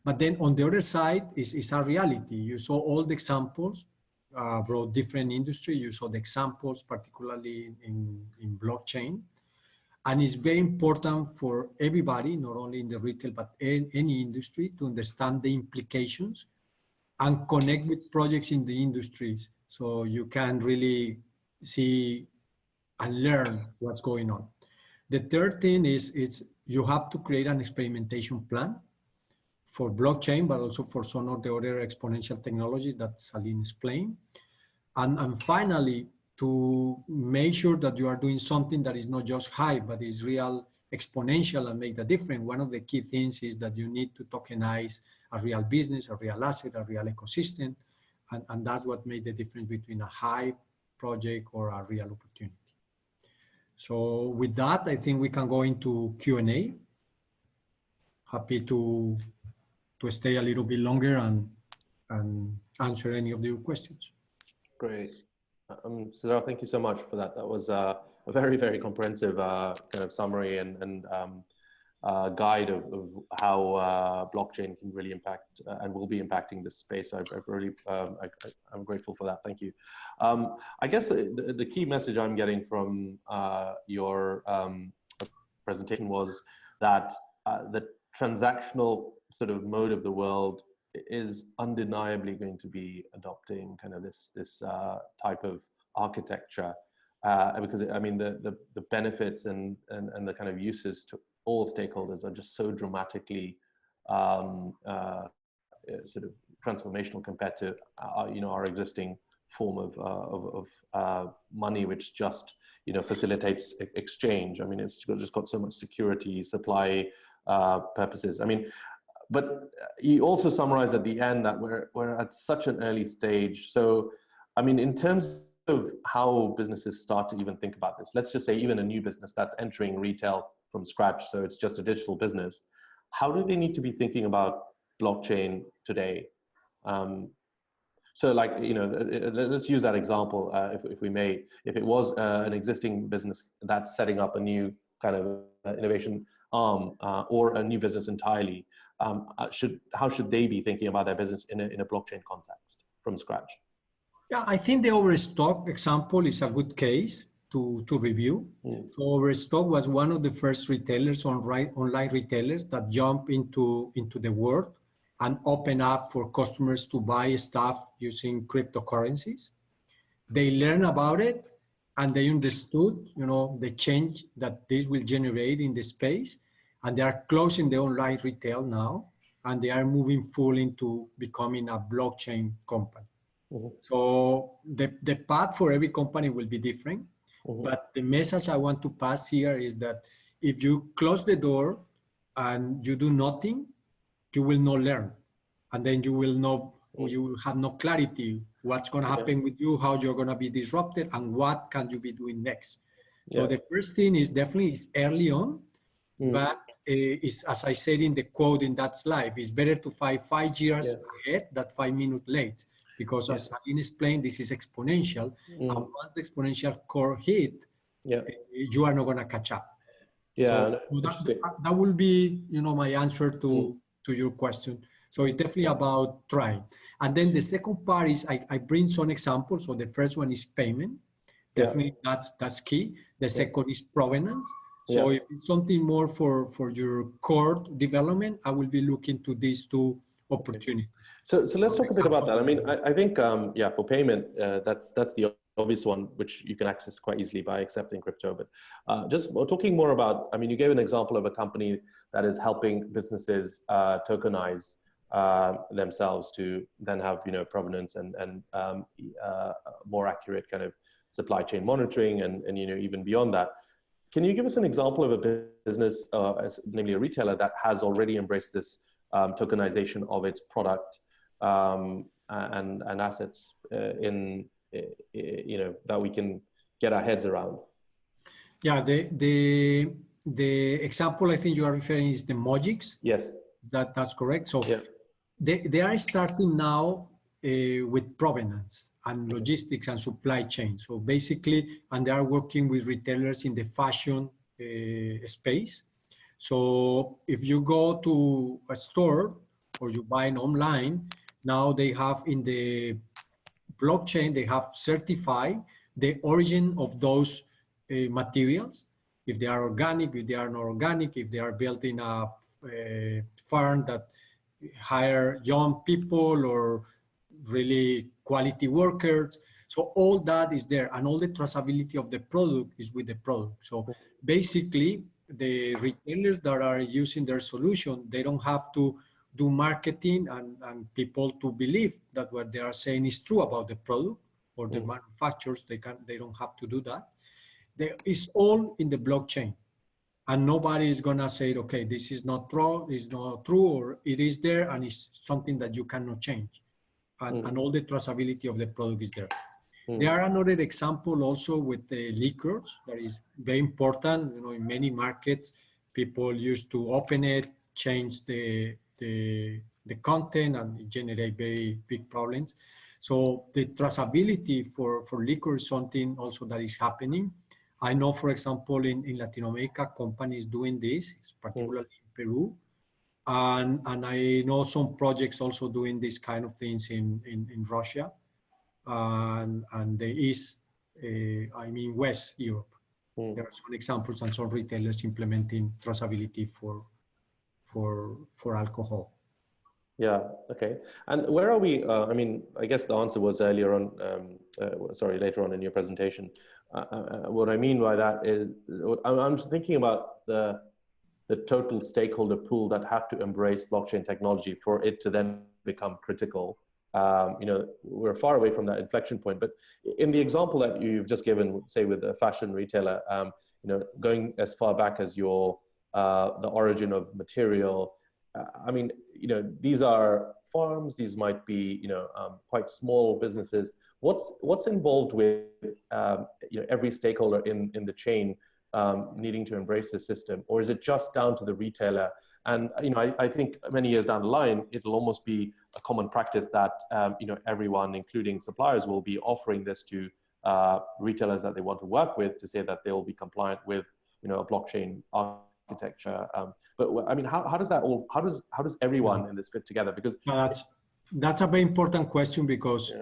But then on the other side is a reality. You saw all the examples, brought different industries. You saw the examples, particularly in blockchain. And it's very important for everybody, not only in the retail, but any industry, to understand the implications and connect with projects in the industries, so you can really see and learn what's going on. The third thing is you have to create an experimentation plan for blockchain, but also for some of the other exponential technologies that Salim explained. And finally, to make sure that you are doing something that is not just hype, but is real exponential and make the difference. One of the key things is that you need to tokenize a real business, a real asset, a real ecosystem. And that's what made the difference between a hype project or a real opportunity. So with that, I think we can go into Q&A. Happy to stay a little bit longer and answer any of your questions. Great. Cesar, thank you so much for that. That was a very, very comprehensive kind of summary and guide of how blockchain can really impact and will be impacting this space. I'm grateful for that. Thank you. I guess the key message I'm getting from your presentation was that the transactional sort of mode of the world is undeniably going to be adopting kind of this type of architecture, because I mean the benefits and the kind of uses to all stakeholders are just so dramatically sort of transformational compared to our existing form of money, which just facilitates exchange. I mean, it's just got so much security, supply purposes. I mean, but you also summarize at the end that we're at such an early stage. So, I mean, in terms of how businesses start to even think about this, let's just say even a new business that's entering retail from scratch, so it's just a digital business, how do they need to be thinking about blockchain today? So like, let's use that example, if we may. If it was an existing business that's setting up a new kind of innovation arm or a new business entirely, how should they be thinking about their business in a blockchain context from scratch? Yeah, I think the Overstock example is a good case. to review. So Overstock was one of the first retailers, online retailers, that jumped into the world and open up for customers to buy stuff using cryptocurrencies. They learned about it and they understood, the change that this will generate in the space. And they are closing the online retail now, and they are moving full into becoming a blockchain company. So the path for every company will be different. But the message I want to pass here is that if you close the door and you do nothing, you will not learn. And then you will have no clarity what's going to happen with you, how you're going to be disrupted, and what can you be doing next. So the first thing is definitely early on, but is, as I said in the quote in that slide, it's better to fight 5 years ahead than 5 minutes late, because as Salim explained, this is exponential, and once the exponential curve hit, you are not going to catch up. So that will be, my answer to your question. So it's definitely about trying. And then the second part is I bring some examples. So the first one is payment. Definitely that's key. The second is provenance. So if it's something more for your core development, I will be looking to these two opportunities. So let's talk a bit about that. I mean, I think, for payment, that's the obvious one, which you can access quite easily by accepting crypto. But just talking more about, I mean, you gave an example of a company that is helping businesses tokenize themselves to then have, provenance and more accurate kind of supply chain monitoring and even beyond that. Can you give us an example of a business, namely a retailer, that has already embraced this tokenization of its product and assets that we can get our heads around? Yeah, the example I think you are referring is the Mojix. Yes. That's correct. So they are starting now with provenance and logistics and supply chain. So basically, and they are working with retailers in the fashion space. So if you go to a store or you buy it online, now they have in the blockchain, they have certified the origin of those materials, if they are organic, if they are not organic, if they are built in a farm that hire young people or really quality workers. So all that is there, and all the traceability of the product is with the product. So basically, the retailers that are using their solution, they don't have to do marketing and people to believe that what they are saying is true about the product or the manufacturers. They don't have to do that. It's all in the blockchain, and nobody is gonna say, okay, this is not true, or it is there and it's something that you cannot change. And all the traceability of the product is there. There are another example also with the liquors that is very important. In many markets, people used to open it, change the content, and generate very big problems. So the traceability for liquor is something also that is happening. I know, for example, in Latin America, companies doing this, particularly in Peru. And I know some projects also doing this kind of things in Russia and the East, West Europe. There are some examples and some retailers implementing traceability for alcohol. Yeah, okay. And where are we? I guess the answer was earlier on, later on in your presentation. What I mean by that is, I'm just thinking about the total stakeholder pool that have to embrace blockchain technology for it to then become critical. We're far away from that inflection point, but in the example that you've just given, say with a fashion retailer, going as far back as the origin of material, these are farms, these might be, quite small businesses. What's involved with, every stakeholder in the chain needing to embrace the system, or is it just down to the retailer? And I think many years down the line, it'll almost be a common practice that everyone, including suppliers, will be offering this to retailers that they want to work with to say that they will be compliant with a blockchain architecture. But how does that all? How does everyone in this fit together? Because That's a very important question because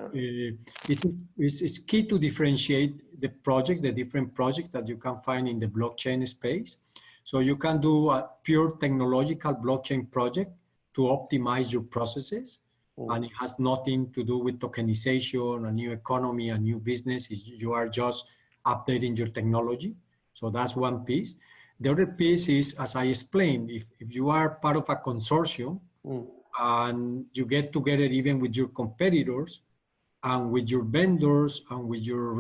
it's key to differentiate the projects, the different projects that you can find in the blockchain space. So you can do a pure technological blockchain project to optimize your processes. And it has nothing to do with tokenization, a new economy, a new business. You are just updating your technology. So that's one piece. The other piece is, as I explained, if you are part of a consortium and you get together even with your competitors and with your vendors and with your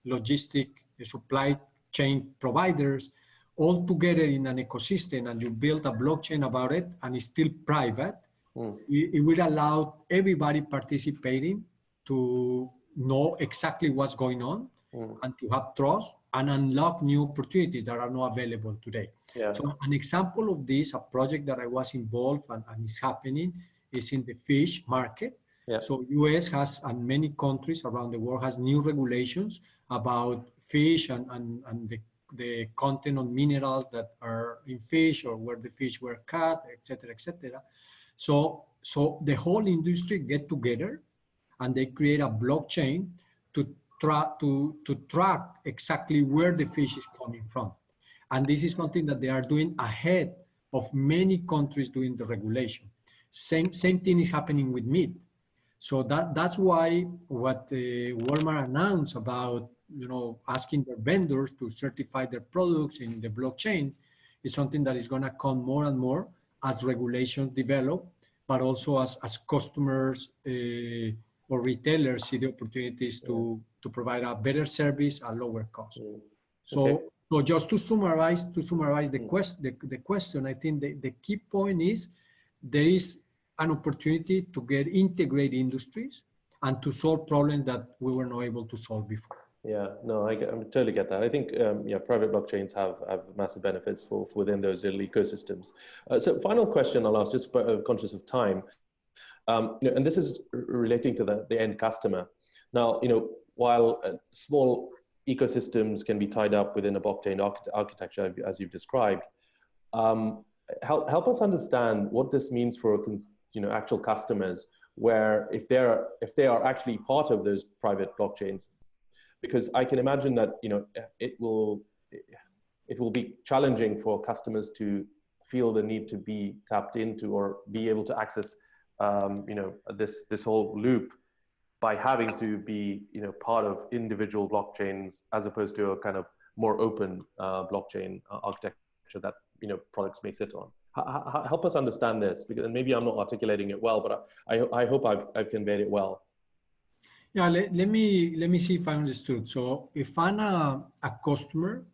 logistic supply chain providers, all together in an ecosystem, and you build a blockchain about it and it's still private, it will allow everybody participating to know exactly what's going on and to have trust and unlock new opportunities that are not available today. So an example of this, a project that I was involved and is happening, is in the fish market. So US has, and many countries around the world has new regulations about fish and the content of minerals that are in fish or where the fish were caught, et cetera, et cetera. So the whole industry get together and they create a blockchain to track exactly where the fish is coming from. And this is something that they are doing ahead of many countries doing the regulation. Same thing is happening with meat. So that's why what Walmart announced about, asking their vendors to certify their products in the blockchain is something that is going to come more and more as regulations develop, but also as customers or retailers see the opportunities to provide a better service at lower cost. So just to summarize the question, I think the key point is there is an opportunity to get integrated industries and to solve problems that we were not able to solve before. Yeah, no, I totally get that. I think, private blockchains have massive benefits for within those little ecosystems. So final question I'll ask, just conscious of time, and this is relating to the end customer. Now, while small ecosystems can be tied up within a blockchain architecture, as you've described, help us understand what this means for actual customers, where if they are actually part of those private blockchains, because I can imagine that it will be challenging for customers to feel the need to be tapped into or be able to access this whole loop by having to be part of individual blockchains as opposed to a kind of more open blockchain architecture that products may sit on. Help us understand this, because maybe I'm not articulating it well, but I hope I've conveyed it well. Yeah, let me see if I understood. So if I'm a customer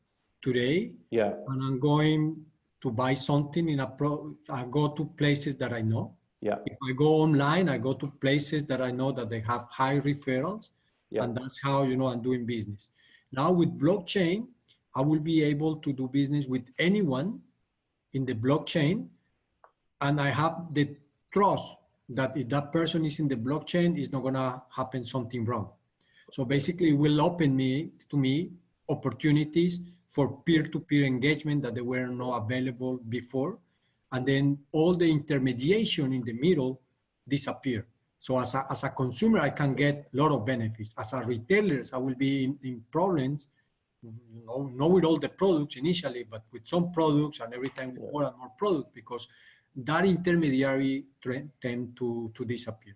today, and I'm going to buy something I go to places that I know. If I go online, I go to places that I know that they have high referrals, and that's how I'm doing business. Now with blockchain, I will be able to do business with anyone in the blockchain, and I have the trust that if that person is in the blockchain, it's not going to happen something wrong. So basically, it will open to me opportunities for peer-to-peer engagement that they were not available before. And then all the intermediation in the middle disappear. So as a consumer, I can get a lot of benefits. As a retailer, I will be in problems, not with all the products initially, but with some products, and every time with more and more products, because that intermediary tend to disappear.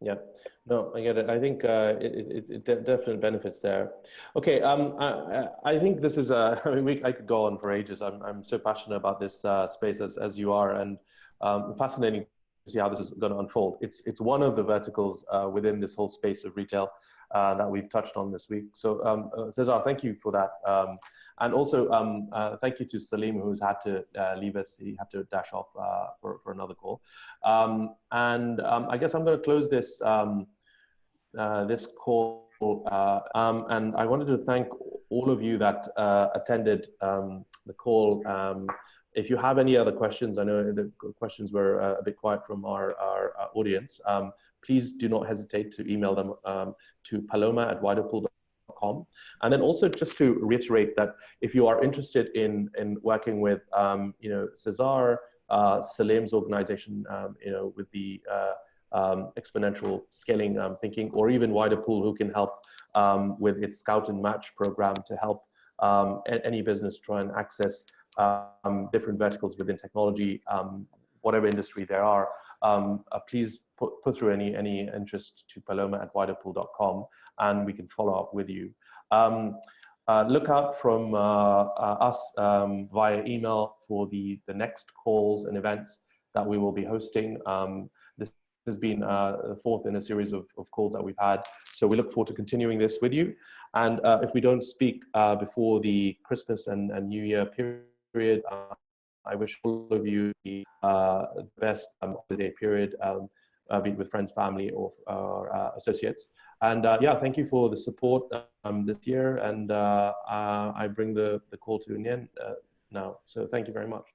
Yeah, no, I get it. I think it definitely benefits there. Okay, I think this is I could go on for ages. I'm so passionate about this space as you are, and fascinating to see how this is going to unfold. It's one of the verticals within this whole space of retail that we've touched on this week. So Cesar, thank you for that. And also thank you to Salim, who's had to leave us. He had to dash off for another call. And I guess I'm going to close this this call. And I wanted to thank all of you that attended the call. If you have any other questions, I know the questions were a bit quiet from our audience. Please do not hesitate to email them to paloma@widerpool.com. And then also just to reiterate that if you are interested in working with Cesar Salim's organization, with the exponential scaling thinking, or even WiderPool, who can help with its Scout and Match program to help any business try and access different verticals within technology, whatever industry there are. Please put through any interest to paloma@widerpool.com, and we can follow up with you. Look out from us via email for the next calls and events that we will be hosting. This has been the fourth in a series of calls that we've had. So we look forward to continuing this with you. And if we don't speak before the Christmas and New Year period, I wish all of you the best holiday period, be it with friends, family, or associates. And yeah, thank you for the support this year. And I bring the call to an end now. So thank you very much.